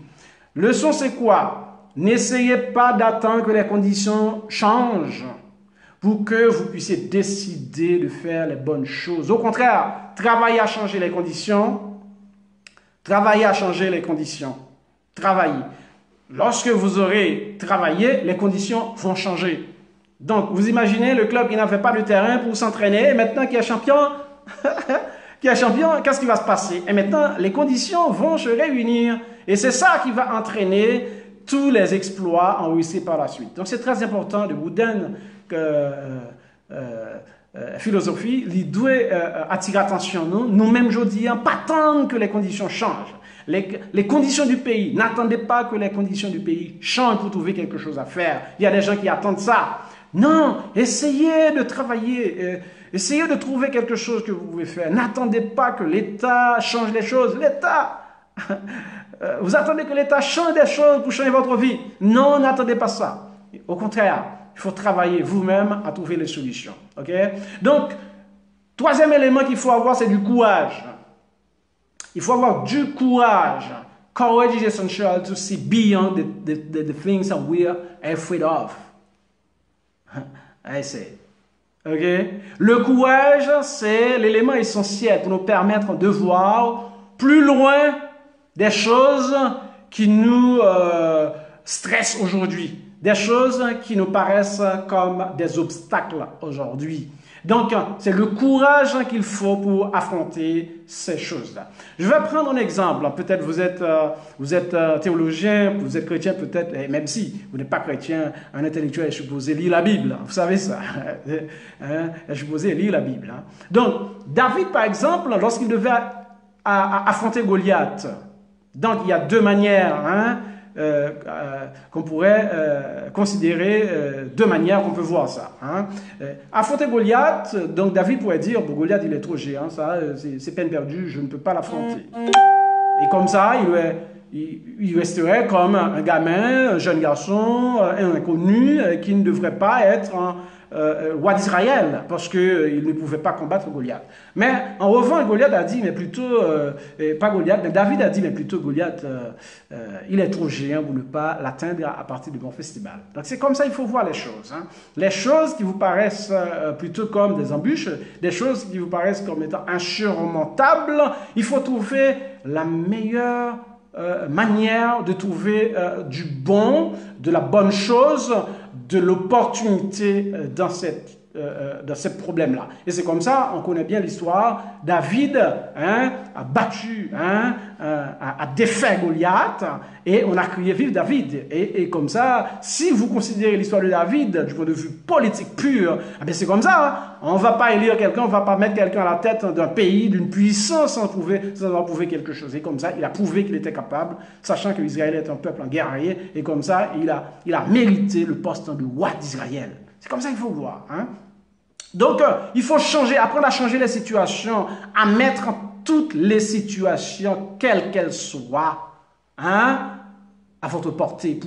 Leçon, c'est quoi? N'essayez pas d'attendre que les conditions changent pour que vous puissiez décider de faire les bonnes choses. Au contraire, travaillez à changer les conditions. Travaillez à changer les conditions. Travaillez. Lorsque vous aurez travaillé, les conditions vont changer. Donc, vous imaginez le club qui n'avait pas de terrain pour s'entraîner, et maintenant qui est champion, qu'est-ce qui va se passer? Et maintenant, les conditions vont se réunir. Et c'est ça qui va entraîner tous les exploits enregistrés par la suite. Donc, c'est très important de Wooden que philosophie, il doit attirer attention nous-mêmes aujourd'hui, pas attendre que les conditions changent. Les conditions du pays, n'attendez pas que les conditions du pays changent pour trouver quelque chose à faire. Il y a des gens qui attendent ça. Non, essayez de travailler, essayez de trouver quelque chose que vous pouvez faire. N'attendez pas que l'État change les choses. L'État, vous attendez que l'État change des choses pour changer votre vie. Non, n'attendez pas ça. Au contraire, il faut travailler vous-même à trouver les solutions. Ok? Donc, troisième élément qu'il faut avoir, c'est du courage. Il faut avoir du courage. Courage is essential to see beyond the things that we are afraid of. I say. Okay? Le courage, c'est l'élément essentiel pour nous permettre de voir plus loin des choses qui nous stressent aujourd'hui, des choses qui nous paraissent comme des obstacles aujourd'hui. Donc, c'est le courage qu'il faut pour affronter ces choses-là. Je vais prendre un exemple. Peut-être vous êtes théologien, vous êtes chrétien, peut-être, et même si vous n'êtes pas chrétien, un intellectuel est supposé lire la Bible. Vous savez ça. Est supposé lire la Bible. Donc, David, par exemple, lorsqu'il devait affronter Goliath, donc il y a deux manières, qu'on pourrait considérer, deux manières qu'on peut voir ça. Affronter Goliath, donc David pourrait dire, bon, Goliath il est trop géant, ça c'est peine perdue, je ne peux pas l'affronter. Et comme ça, il resterait comme un gamin, un jeune garçon, un inconnu qui ne devrait pas être roi d'Israël parce qu'il ne pouvait pas combattre Goliath. Mais en revanche, Goliath a dit, mais plutôt, pas Goliath, mais David a dit, mais plutôt Goliath, il est trop géant pour ne pas l'atteindre à partir du bon festival. Donc c'est comme ça il faut voir les choses. Les choses qui vous paraissent plutôt comme des embûches, des choses qui vous paraissent comme étant insurmontables, il faut trouver la meilleure manière de trouver du bon, de la bonne chose, de l'opportunité dans ce problème-là. Et c'est comme ça, on connaît bien l'histoire. David a battu, a défait Goliath, et on a crié vive David. Et comme ça, si vous considérez l'histoire de David du point de vue politique pur, c'est comme ça. On ne va pas élire quelqu'un, on ne va pas mettre quelqu'un à la tête d'un pays, d'une puissance sans avoir prouvé quelque chose. Et comme ça, il a prouvé qu'il était capable, sachant que l'Israël est un peuple guerrier, et comme ça, il a mérité le poste de roi d'Israël. C'est comme ça qu'il faut voir. Donc, il faut apprendre à changer les situations, à mettre toutes les situations, quelles qu'elles soient, à votre portée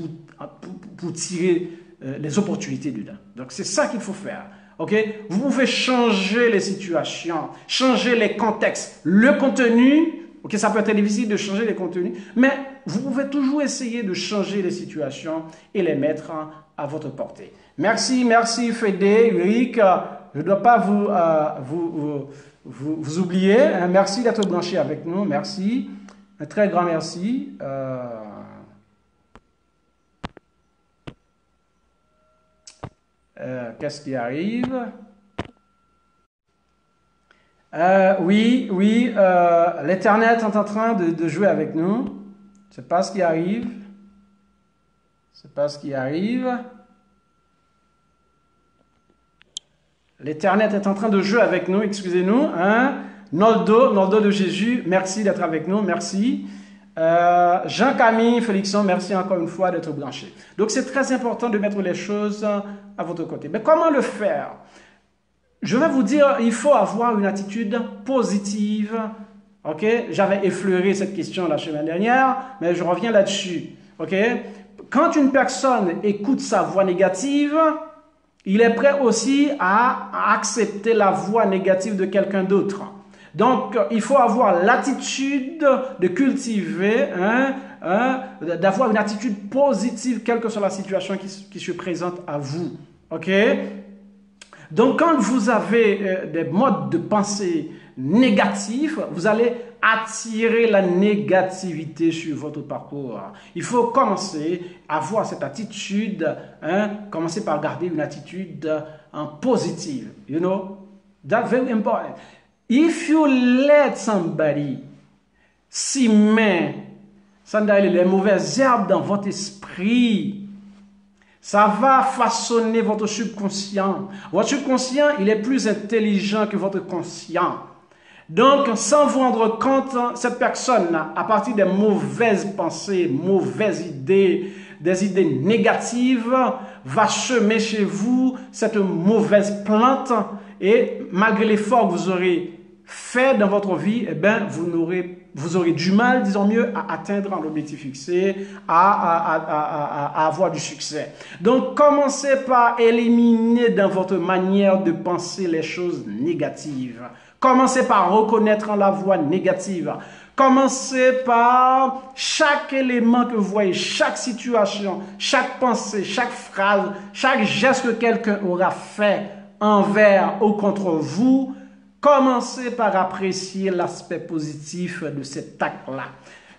pour tirer les opportunités dedans. Donc, c'est ça qu'il faut faire. Okay? Vous pouvez changer les situations, changer les contextes, le contenu. Okay, ça peut être difficile de changer les contenus, mais vous pouvez toujours essayer de changer les situations et les mettre à votre portée. Merci Fédé, Ulrich. Je ne dois pas vous oublier. Merci d'être branché avec nous. Merci. Un très grand merci. Qu'est-ce qui arrive? Oui, l'Éternel est en train de jouer avec nous. C'est pas ce qui arrive. C'est pas ce qui arrive. L'Éternel est en train de jouer avec nous, excusez-nous. Noldo de Jésus, merci d'être avec nous, merci. Jean-Camille Félixon, merci encore une fois d'être branché. Donc c'est très important de mettre les choses à votre côté. Mais comment le faire? Je vais vous dire, il faut avoir une attitude positive. Ok? J'avais effleuré cette question la semaine dernière, mais je reviens là-dessus. Ok? Quand une personne écoute sa voix négative, il est prêt aussi à accepter la voix négative de quelqu'un d'autre. Donc, il faut avoir l'attitude de cultiver, d'avoir une attitude positive, quelle que soit la situation qui se présente à vous. Ok? Donc, quand vous avez des modes de pensée négatifs, vous allez attirer la négativité sur votre parcours. Il faut commencer à avoir cette attitude, commencer par garder une attitude positive. You know, that's very important. If you let somebody s'aimer, les mauvaises herbes dans votre esprit, ça va façonner votre subconscient. Votre subconscient, il est plus intelligent que votre conscient. Donc, sans vous rendre compte, cette personne, à partir des mauvaises pensées, mauvaises idées, des idées négatives, va semer chez vous cette mauvaise plante et malgré l'effort que vous aurez fait dans votre vie, eh bien, vous aurez du mal, disons mieux, à atteindre l'objectif fixé, à avoir du succès. Donc, commencez par éliminer dans votre manière de penser les choses négatives. Commencez par reconnaître la voix négative. Commencez par chaque élément que vous voyez, chaque situation, chaque pensée, chaque phrase, chaque geste que quelqu'un aura fait envers ou contre vous. Commencez par apprécier l'aspect positif de cet acte-là.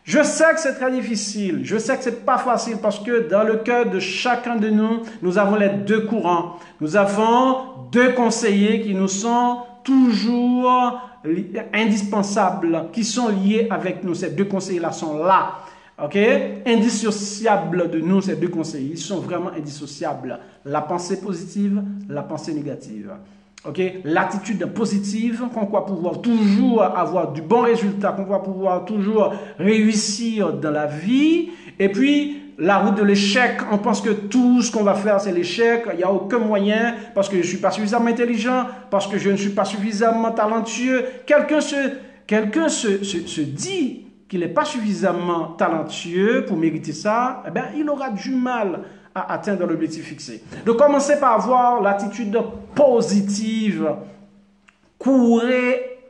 Je sais que c'est très difficile, je sais que c'est pas facile parce que dans le cœur de chacun de nous, nous avons les deux courants. Nous avons deux conseillers qui nous sont toujours indispensables, qui sont liés avec nous. Ces deux conseillers-là sont là, ok? Indissociables de nous, ces deux conseillers. Ils sont vraiment indissociables. La pensée positive, la pensée négative. Okay? L'attitude positive, qu'on va pouvoir toujours avoir du bon résultat, qu'on va pouvoir toujours réussir dans la vie. Et puis, la route de l'échec, on pense que tout ce qu'on va faire, c'est l'échec. Il n'y a aucun moyen parce que je ne suis pas suffisamment intelligent, parce que je ne suis pas suffisamment talentueux. Quelqu'un se dit qu'il n'est pas suffisamment talentueux pour mériter ça, eh bien, il aura du mal à atteindre l'objectif fixé. Donc, commencez par avoir l'attitude positive. Courez,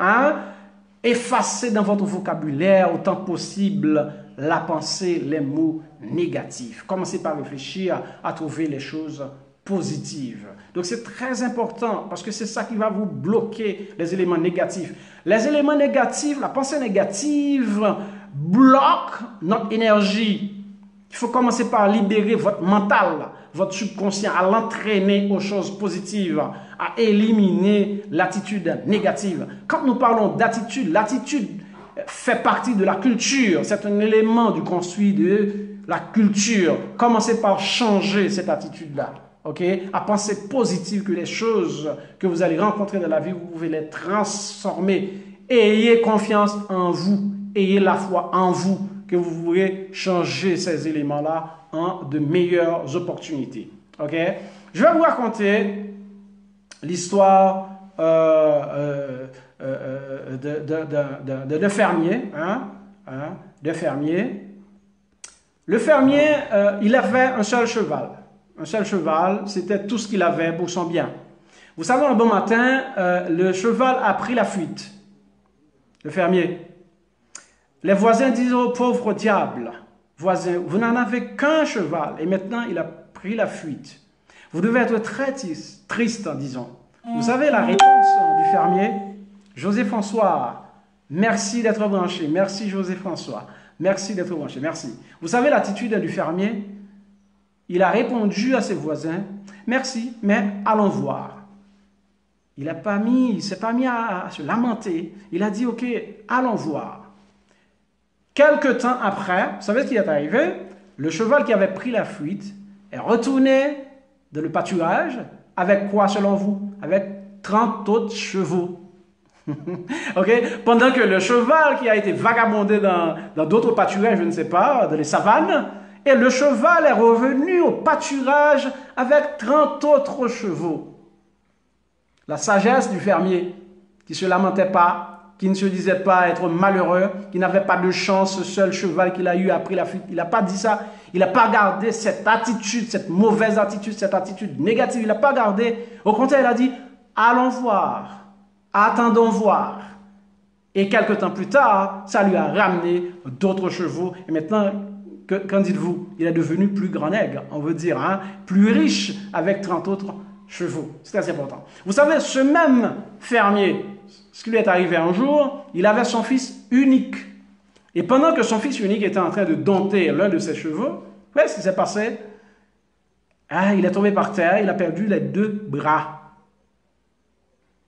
effacez dans votre vocabulaire autant que possible la pensée, les mots négatifs. Commencez par réfléchir à trouver les choses positives. Donc, c'est très important parce que c'est ça qui va vous bloquer les éléments négatifs. Les éléments négatifs, la pensée négative bloque notre énergie. Il faut commencer par libérer votre mental, votre subconscient, à l'entraîner aux choses positives, à éliminer l'attitude négative. Quand nous parlons d'attitude, l'attitude fait partie de la culture. C'est un élément du construit de la culture. Commencez par changer cette attitude-là. Okay? À penser positive, que les choses que vous allez rencontrer dans la vie, vous pouvez les transformer. Ayez confiance en vous. Ayez la foi en vous, que vous pourrez changer ces éléments-là en de meilleures opportunités. Ok? Je vais vous raconter l'histoire de fermier. De fermier. Le fermier, il avait un seul cheval. Un seul cheval, c'était tout ce qu'il avait pour son bien. Vous savez, un bon matin, le cheval a pris la fuite. Le fermier. Les voisins disent, oh pauvre diable, voisin, vous n'en avez qu'un cheval et maintenant il a pris la fuite. Vous devez être très triste, disons. Vous savez la réponse du fermier? José François, merci d'être branché. Merci José François. Merci d'être branché. Merci. Vous savez l'attitude du fermier? Il a répondu à ses voisins, merci, mais allons voir. Il ne s'est pas mis à se lamenter. Il a dit, ok, allons voir. Quelque temps après, vous savez ce qui est arrivé? Le cheval qui avait pris la fuite est retourné dans le pâturage avec quoi selon vous? Avec 30 autres chevaux. Okay? Pendant que le cheval qui a été vagabondé dans d'autres pâturages, je ne sais pas, dans les savanes, et le cheval est revenu au pâturage avec 30 autres chevaux. La sagesse du fermier qui ne se lamentait pas, qui ne se disait pas être malheureux, qui n'avait pas de chance, ce seul cheval qu'il a eu a pris la fuite. Il n'a pas dit ça. Il n'a pas gardé cette attitude, cette mauvaise attitude, cette attitude négative. Il n'a pas gardé. Au contraire, il a dit, allons voir, attendons voir. Et quelques temps plus tard, ça lui a ramené d'autres chevaux. Et maintenant, qu'en dites-vous? Il est devenu plus grand nègre, on veut dire, plus riche avec 30 autres chevaux. C'est très important. Vous savez, ce même fermier, ce qui lui est arrivé un jour, il avait son fils unique. Et pendant que son fils unique était en train de dompter l'un de ses chevaux, vous voyez ce qui s'est passé? Il est tombé par terre, il a perdu les deux bras.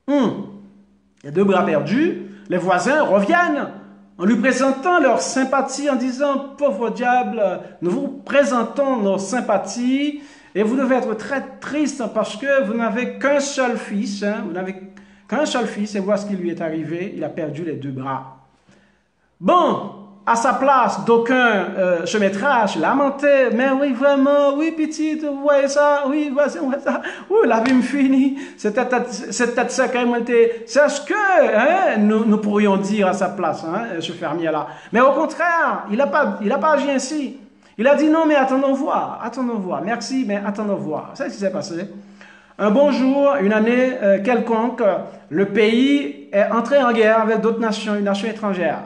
Les deux bras perdus, les voisins reviennent en lui présentant leur sympathie, en disant, pauvre diable, nous vous présentons nos sympathies et vous devez être très triste parce que vous n'avez qu'un seul fils, vous n'avez qu'un seul fils, et voici ce qui lui est arrivé, il a perdu les deux bras. Bon, à sa place, d'aucuns se mettra à se lamenter, mais oui, vraiment, oui, petite, vous voyez ça, oui, voici, vous voyez ça, oui, la vie me finit, cette tête sec, c'est ce que nous pourrions dire à sa place, ce fermier-là. Mais au contraire, il n'a pas agi ainsi. Il a dit non, mais attendons voir, merci, mais attendons voir. C'est ce qui s'est passé. Un bon jour, une année quelconque, le pays est entré en guerre avec d'autres nations, une nation étrangère.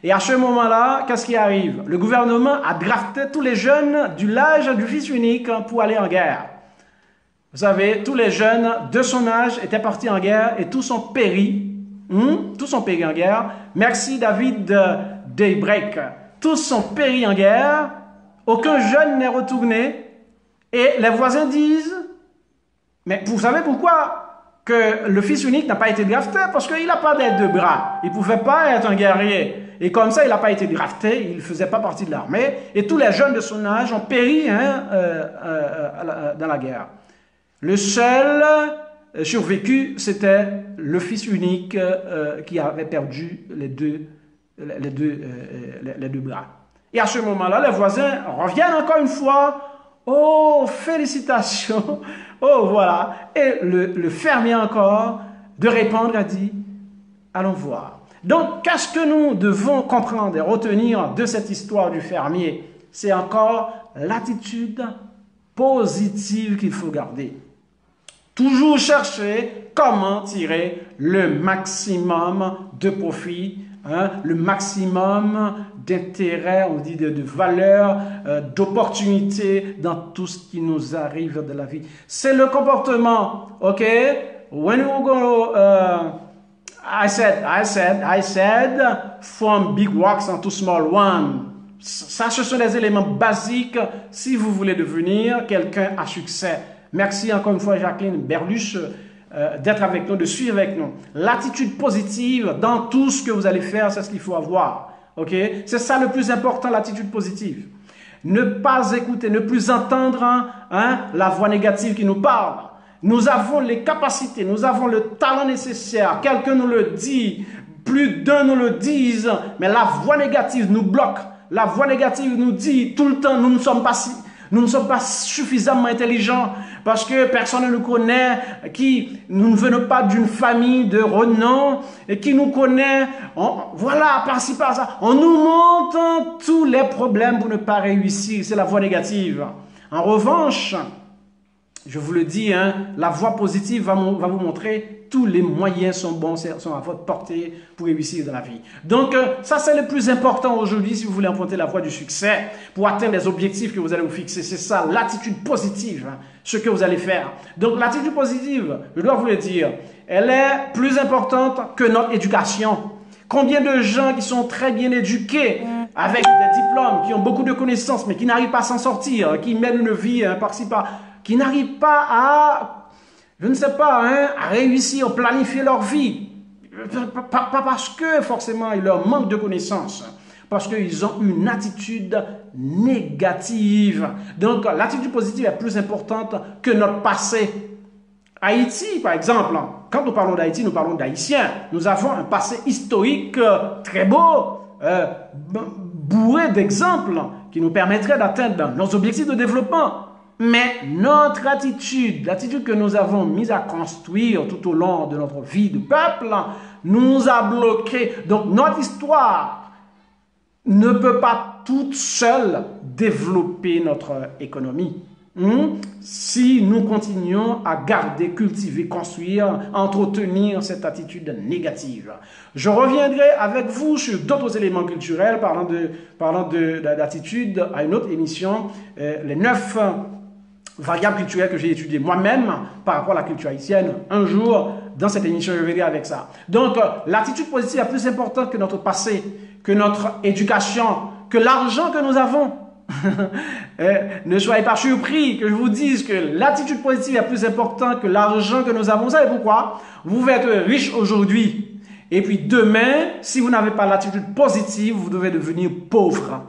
Et à ce moment-là, qu'est-ce qui arrive? Le gouvernement a drafté tous les jeunes du l'âge du fils unique pour aller en guerre. Vous savez, tous les jeunes de son âge étaient partis en guerre et tous ont péri. Tous ont péri en guerre. Merci David Daybreak. Tous ont péri en guerre. Aucun jeune n'est retourné. Et les voisins disent, mais vous savez pourquoi que le fils unique n'a pas été drafté? Parce qu'il n'a pas d'aide de bras. Il ne pouvait pas être un guerrier. Et comme ça, il n'a pas été drafté. Il ne faisait pas partie de l'armée. Et tous les jeunes de son âge ont péri dans la guerre. Le seul survécu, c'était le fils unique qui avait perdu les deux bras. Et à ce moment-là, les voisins reviennent encore une fois. Oh, félicitations! Oh, voilà. Et le fermier encore, de répondre, a dit, allons voir. Donc, qu'est-ce que nous devons comprendre et retenir de cette histoire du fermier? C'est encore l'attitude positive qu'il faut garder. Toujours chercher comment tirer le maximum de profit, le maximum d'intérêt, on dit de valeur, d'opportunité dans tout ce qui nous arrive de la vie. C'est le comportement, ok? When you go, I said, from big rocks into small ones. Ça, ce sont les éléments basiques si vous voulez devenir quelqu'un à succès. Merci encore une fois, Jacqueline Berluche, d'être avec nous, de suivre avec nous. L'attitude positive dans tout ce que vous allez faire, c'est ce qu'il faut avoir. Ok? C'est ça le plus important, l'attitude positive. Ne pas écouter, ne plus entendre la voix négative qui nous parle. Nous avons les capacités, nous avons le talent nécessaire. Quelqu'un nous le dit, plus d'un nous le disent, mais la voix négative nous bloque. La voix négative nous dit tout le temps, nous ne sommes pas suffisamment intelligents parce que personne ne nous connaît, nous ne venons pas d'une famille de renom et qui nous connaît. Voilà, par-ci, par-ça. On nous montre tous les problèmes pour ne pas réussir. C'est la voix négative. En revanche, je vous le dis, la voix positive va vous montrer tous les moyens sont bons, sont à votre portée pour réussir dans la vie. Donc, ça, c'est le plus important aujourd'hui si vous voulez emprunter la voie du succès pour atteindre les objectifs que vous allez vous fixer. C'est ça, l'attitude positive, ce que vous allez faire. Donc, l'attitude positive, je dois vous le dire, elle est plus importante que notre éducation. Combien de gens qui sont très bien éduqués, avec des diplômes, qui ont beaucoup de connaissances, mais qui n'arrivent pas à s'en sortir, qui mènent une vie par-ci, par qui n'arrivent pas à, je ne sais pas, à réussir, à planifier leur vie. Pas parce que forcément il leur manque de connaissances, parce qu'ils ont une attitude négative. Donc l'attitude positive est plus importante que notre passé. Haïti, par exemple, quand nous parlons d'Haïti, nous parlons d'Haïtiens. Nous avons un passé historique très beau, bourré d'exemples qui nous permettraient d'atteindre nos objectifs de développement. Mais notre attitude, l'attitude que nous avons mise à construire tout au long de notre vie de peuple, nous a bloqués. Donc notre histoire ne peut pas toute seule développer notre économie. Si nous continuons à garder, cultiver, construire, entretenir cette attitude négative. Je reviendrai avec vous sur d'autres éléments culturels parlant d'attitude à une autre émission, les 9 variables culturelles que j'ai étudiées moi-même par rapport à la culture haïtienne. Un jour, dans cette émission, je verrai avec ça. Donc, l'attitude positive est plus importante que notre passé, que notre éducation, que l'argent que nous avons. Ne soyez pas surpris que je vous dise que l'attitude positive est plus importante que l'argent que nous avons. Vous savez pourquoi? Vous pouvez être riche aujourd'hui. Et puis demain, si vous n'avez pas l'attitude positive, vous devez devenir pauvre.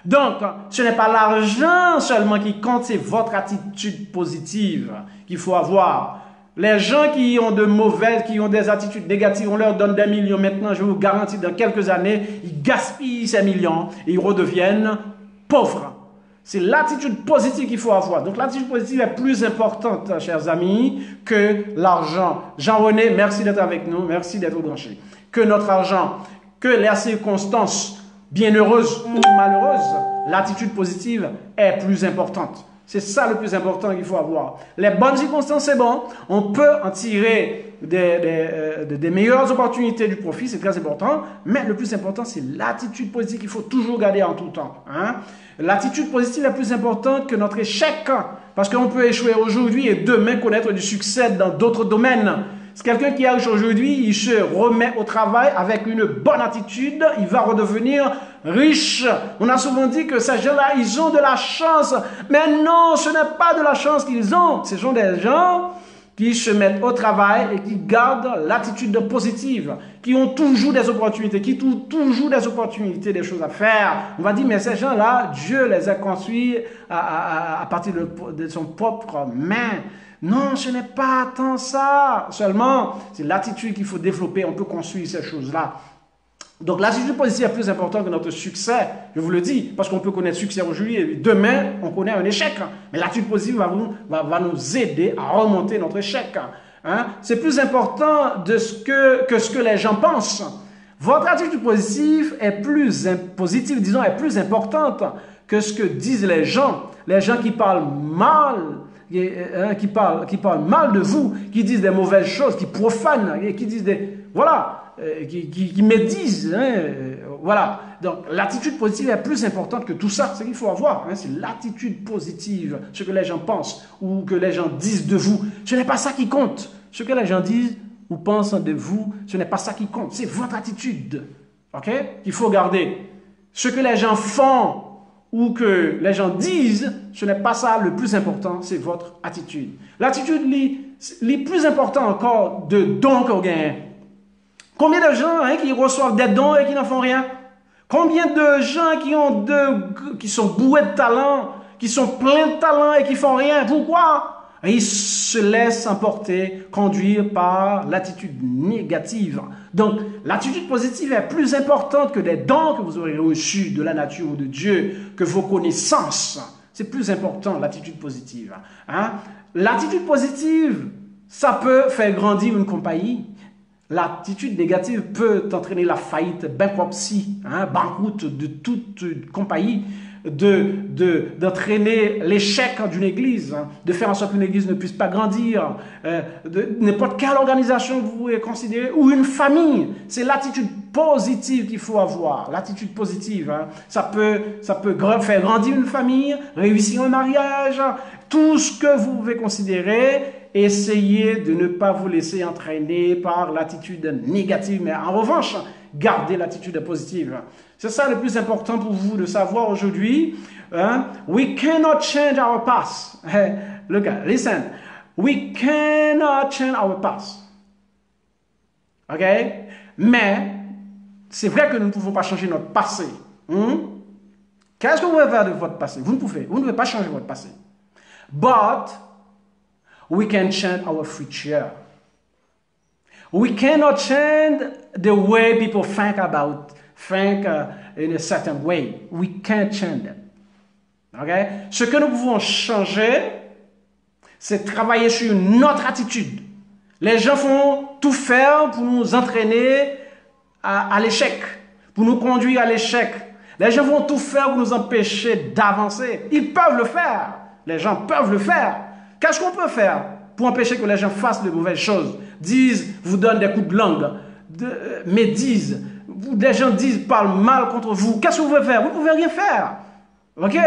Donc, ce n'est pas l'argent seulement qui compte, c'est votre attitude positive qu'il faut avoir. Les gens qui ont qui ont des attitudes négatives, on leur donne des millions maintenant, je vous garantis, dans quelques années, ils gaspillent ces millions et ils redeviennent pauvres. C'est l'attitude positive qu'il faut avoir. Donc, l'attitude positive est plus importante, chers amis, que l'argent. Jean-René, merci d'être avec nous, merci d'être branché. Que notre argent, que les circonstances bienheureuses ou malheureuses, l'attitude positive est plus importante. C'est ça le plus important qu'il faut avoir. Les bonnes circonstances, c'est bon. On peut en tirer des meilleures opportunités du profit, c'est très important. Mais le plus important, c'est l'attitude positive qu'il faut toujours garder en tout temps. Hein? L'attitude positive est plus importante que notre échec. Parce qu'on peut échouer aujourd'hui et demain connaître du succès dans d'autres domaines. C'est quelqu'un qui a aujourd'hui, il se remet au travail avec une bonne attitude, il va redevenir riche. On a souvent dit que ces gens-là, ils ont de la chance. Mais non, ce n'est pas de la chance qu'ils ont. Ce sont des gens qui se mettent au travail et qui gardent l'attitude positive, qui ont toujours des opportunités, qui trouvent toujours des opportunités, des choses à faire. On va dire, mais ces gens-là, Dieu les a construits à partir de son propre main. Non, ce n'est pas tant ça. Seulement, c'est l'attitude qu'il faut développer. On peut construire ces choses-là. Donc, l'attitude positive est plus importante que notre succès. Je vous le dis, parce qu'on peut connaître succès aujourd'hui et demain, on connaît un échec. Mais l'attitude positive va nous aider à remonter notre échec. Hein? C'est plus important que ce que les gens pensent. Votre attitude positive est plus importante que ce que disent les gens. Les gens qui parlent mal, qui parlent mal de vous, qui disent des mauvaises choses, qui profanent, qui disent des... Voilà, qui médisent. Voilà. Donc, l'attitude positive est plus importante que tout ça. C'est ce qu'il faut avoir. Hein, c'est l'attitude positive, ce que les gens pensent ou que les gens disent de vous. Ce n'est pas ça qui compte. Ce que les gens disent ou pensent de vous, ce n'est pas ça qui compte. C'est votre attitude. OK? Il faut garder. Ce que les gens font ou que les gens disent, ce n'est pas ça le plus important, c'est votre attitude. L'attitude est plus important encore de dons qu'on gagne. Combien de gens qui reçoivent des dons et qui n'en font rien? Combien de gens qui sont bourrés de talent, qui sont pleins de talent et qui font rien? Pourquoi? Et ils se laissent emporter, conduire par l'attitude négative. Donc, l'attitude positive est plus importante que les dons que vous aurez reçus de la nature ou de Dieu, que vos connaissances. C'est plus important, l'attitude positive. Hein? L'attitude positive, ça peut faire grandir une compagnie. L'attitude négative peut entraîner la faillite, bankruptcy, banqueroute de toute une compagnie, d'entraîner l'échec d'une église, de faire en sorte qu'une église ne puisse pas grandir, de n'importe quelle organisation que vous pouvez considérer, ou une famille. C'est l'attitude positive qu'il faut avoir, l'attitude positive. Ça peut faire grandir une famille, réussir un mariage, tout ce que vous pouvez considérer. Essayez de ne pas vous laisser entraîner par l'attitude négative, mais en revanche, gardez l'attitude positive. C'est ça le plus important pour vous de savoir aujourd'hui. We cannot change our past. Hey, look at, listen. We cannot change our past. OK? Mais, c'est vrai que nous ne pouvons pas changer notre passé. Qu'est-ce que vous pouvez faire de votre passé? Vous ne pouvez pas changer votre passé. But, we can change our future. We cannot change the way people think in a certain way. We can't change them. Okay? Ce que nous pouvons changer, c'est travailler sur notre attitude. Les gens font tout faire pour nous entraîner à l'échec, pour nous conduire à l'échec. Les gens vont tout faire pour nous empêcher d'avancer. Ils peuvent le faire. Les gens peuvent le faire. Qu'est-ce qu'on peut faire pour empêcher que les gens fassent de mauvaises choses? Vous donnent des coups de langue, médisent, des gens parlent mal contre vous. Qu'est-ce que vous pouvez faire? Vous ne pouvez rien faire. OK?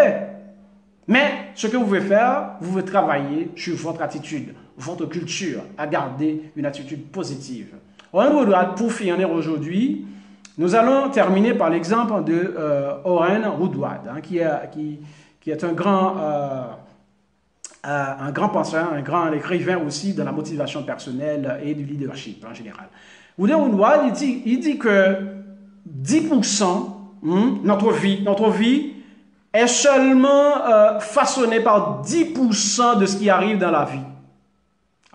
Mais ce que vous pouvez faire, vous pouvez travailler sur votre attitude, votre culture, à garder une attitude positive. Pour finir aujourd'hui, nous allons terminer par l'exemple de Warren Woodward, qui est un grand penseur, un grand écrivain aussi de la motivation personnelle et du leadership en général. Woodward, il dit que 10%, notre vie est seulement façonnée par 10% de ce qui arrive dans la vie.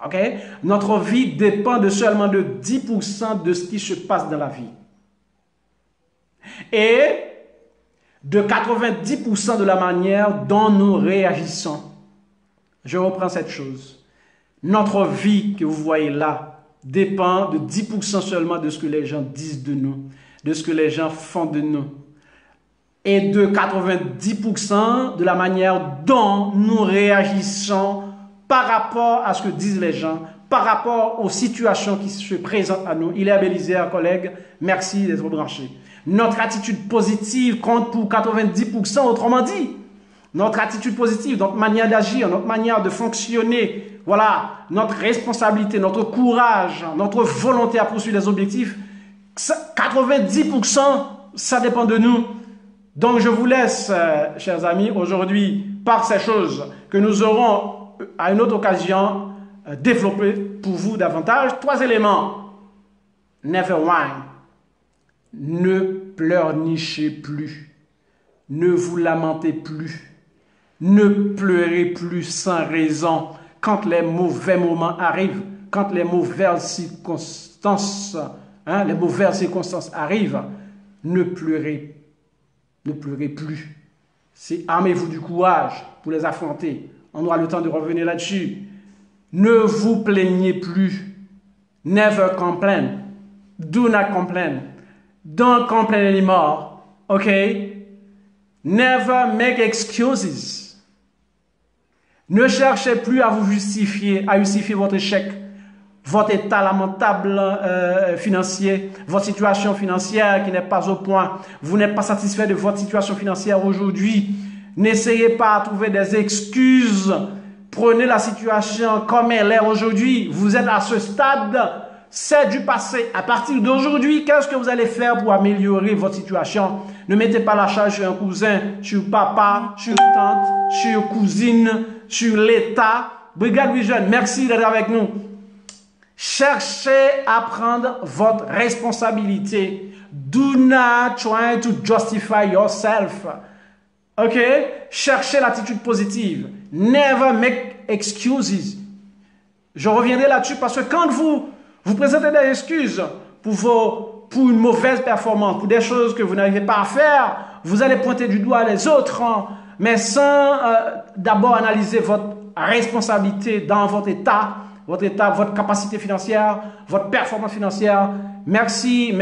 OK? Notre vie dépend seulement de 10% de ce qui se passe dans la vie. Et de 90% de la manière dont nous réagissons. Je reprends cette chose. Notre vie que vous voyez là dépend de 10% seulement de ce que les gens disent de nous, de ce que les gens font de nous. et de 90% de la manière dont nous réagissons par rapport à ce que disent les gens, par rapport aux situations qui se présentent à nous. Il est Bélisère, collègue, merci d'être branché. Notre attitude positive compte pour 90%, autrement dit. Notre attitude positive, notre manière d'agir, notre manière de fonctionner, voilà, notre responsabilité, notre courage, notre volonté à poursuivre les objectifs, 90%, ça dépend de nous. Donc je vous laisse, chers amis, aujourd'hui, par ces choses que nous aurons à une autre occasion développer pour vous davantage. 3 éléments. Never whine. Ne pleurnichez plus. Ne vous lamentez plus. Ne pleurez plus sans raison quand les mauvais moments arrivent, quand les mauvaises circonstances, arrivent. Ne pleurez plus. C'est armez-vous du courage pour les affronter. On aura le temps de revenir là-dessus. Ne vous plaignez plus. Never complain. Do not complain. Don't complain anymore. Okay? Never make excuses. Ne cherchez plus à vous justifier, à justifier votre échec, votre état lamentable financier, votre situation financière qui n'est pas au point. Vous n'êtes pas satisfait de votre situation financière aujourd'hui. N'essayez pas de trouver des excuses. Prenez la situation comme elle est aujourd'hui. Vous êtes à ce stade, c'est du passé. À partir d'aujourd'hui, qu'est-ce que vous allez faire pour améliorer votre situation? Ne mettez pas la charge sur un cousin, sur papa, sur une tante, sur cousine, sur l'État. Brigade Vision, merci d'être avec nous. Cherchez à prendre votre responsabilité. Do not try to justify yourself. Ok? Cherchez l'attitude positive. Never make excuses. Je reviendrai là-dessus parce que quand vous présentez des excuses pour une mauvaise performance, pour des choses que vous n'arrivez pas à faire, vous allez pointer du doigt les autres, mais sans d'abord analyser votre responsabilité dans votre état, votre capacité financière, votre performance financière. Merci,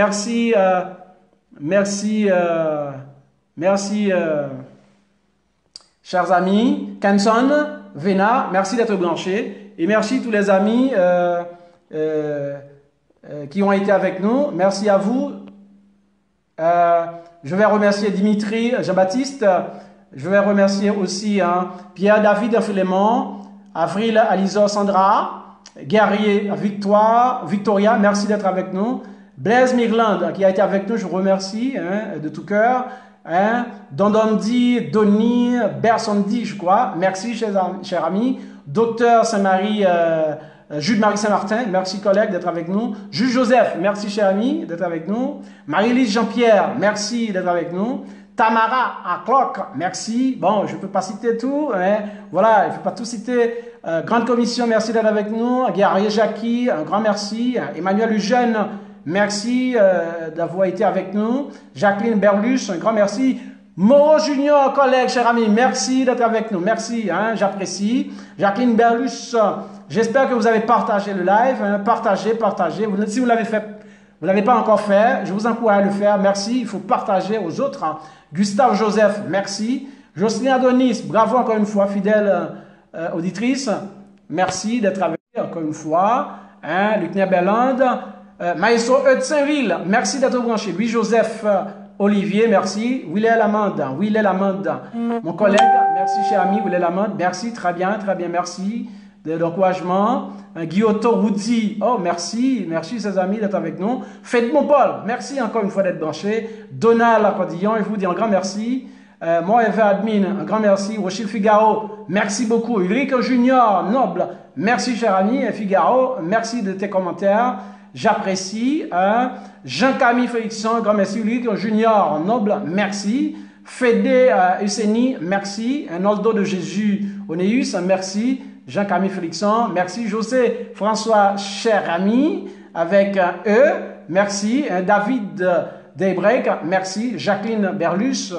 chers amis. Kenson, Vena, merci d'être branchés. Et merci tous les amis qui ont été avec nous. Merci à vous. Je vais remercier Dimitri, Jean-Baptiste. Je vais remercier aussi Pierre-David Philémon, Avril, Alizor, Sandra, Guerrier, Victoria, merci d'être avec nous. Blaise Mirland qui a été avec nous, je vous remercie de tout cœur. Dondondi, Donny, Bersondi, je crois. Merci, chers amis. Docteur Saint-Marie, Jules-Marie Saint-Martin, merci collègue d'être avec nous. Jules Joseph, merci cher ami d'être avec nous. Marie-Lise Jean-Pierre, merci d'être avec nous. Tamara Aklock, merci. Bon, je ne peux pas citer tout, voilà, il ne faut pas tout citer. Grande Commission, merci d'être avec nous. Guerrier Jackie, un grand merci. Emmanuel Eugène, merci d'avoir été avec nous. Jacqueline Berlus, un grand merci. Moreau Junior, collègue, cher ami, merci d'être avec nous. Merci, j'apprécie. Jacqueline Berlus, j'espère que vous avez partagé le live. Partagez. Si vous l'avez fait, vous ne l'avez pas encore fait, je vous encourage à le faire. Merci, il faut partager aux autres. Gustave Joseph, merci. Jocelyne Adonis, bravo encore une fois, fidèle auditrice. Merci d'être avec nous encore une fois. Lucnia Berland, Maestro Saint-Ville, merci d'être branché. Louis-Joseph Olivier, merci. Willet Lamande, mon collègue, merci cher ami, Willet Lamande, merci, très bien, merci de l'encouragement. Guillaume Woody, oh merci ses amis d'être avec nous. Faites mon Paul, merci encore une fois d'être branché. Donald Accordillon, je vous dis un grand merci. Moi, Eva Admin, un grand merci. Rochelle Figaro, merci beaucoup. Ulrich Junior, noble, merci cher ami. Figaro, merci de tes commentaires. J'apprécie. Jean-Camille Félixon, un grand merci. Ulrich Junior, noble, merci. Fédé Euseni, merci. Un Noldo de Jésus, Onéus, merci. Jean-Camille Félixon, merci. José François, cher ami, avec un E, merci. David Daybreak, merci. Jacqueline Berlus,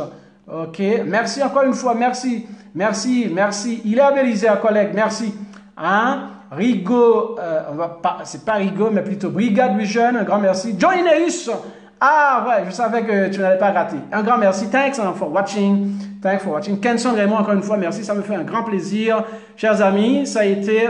ok, merci encore une fois, merci. Il est abélisé, un collègue, merci. Rigaud, c'est pas Rigaud, mais plutôt Brigade Vision, un grand merci. Johnny Neus, Ah ouais, je savais que tu n'allais pas rater. Un grand merci. Thanks for watching. Thanks for watching. Kenson Raymond, encore une fois, merci. Ça me fait un grand plaisir. Chers amis, ça a été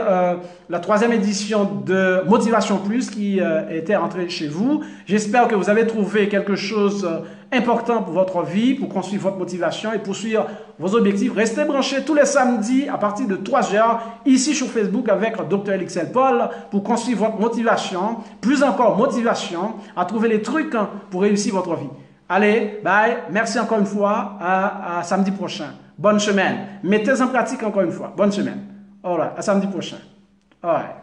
la 3e édition de Motivation Plus qui était entrée chez vous. J'espère que vous avez trouvé quelque chose important pour votre vie, pour construire votre motivation et poursuivre vos objectifs. Restez branchés tous les samedis à partir de 3 heures ici sur Facebook avec Dr. Elixel Paul pour construire votre motivation, plus encore motivation, à trouver les trucs pour réussir votre vie. Allez, bye. Merci encore une fois. À samedi prochain. Bonne semaine. Mettez en pratique encore une fois. Bonne semaine. All right. À samedi prochain. All right.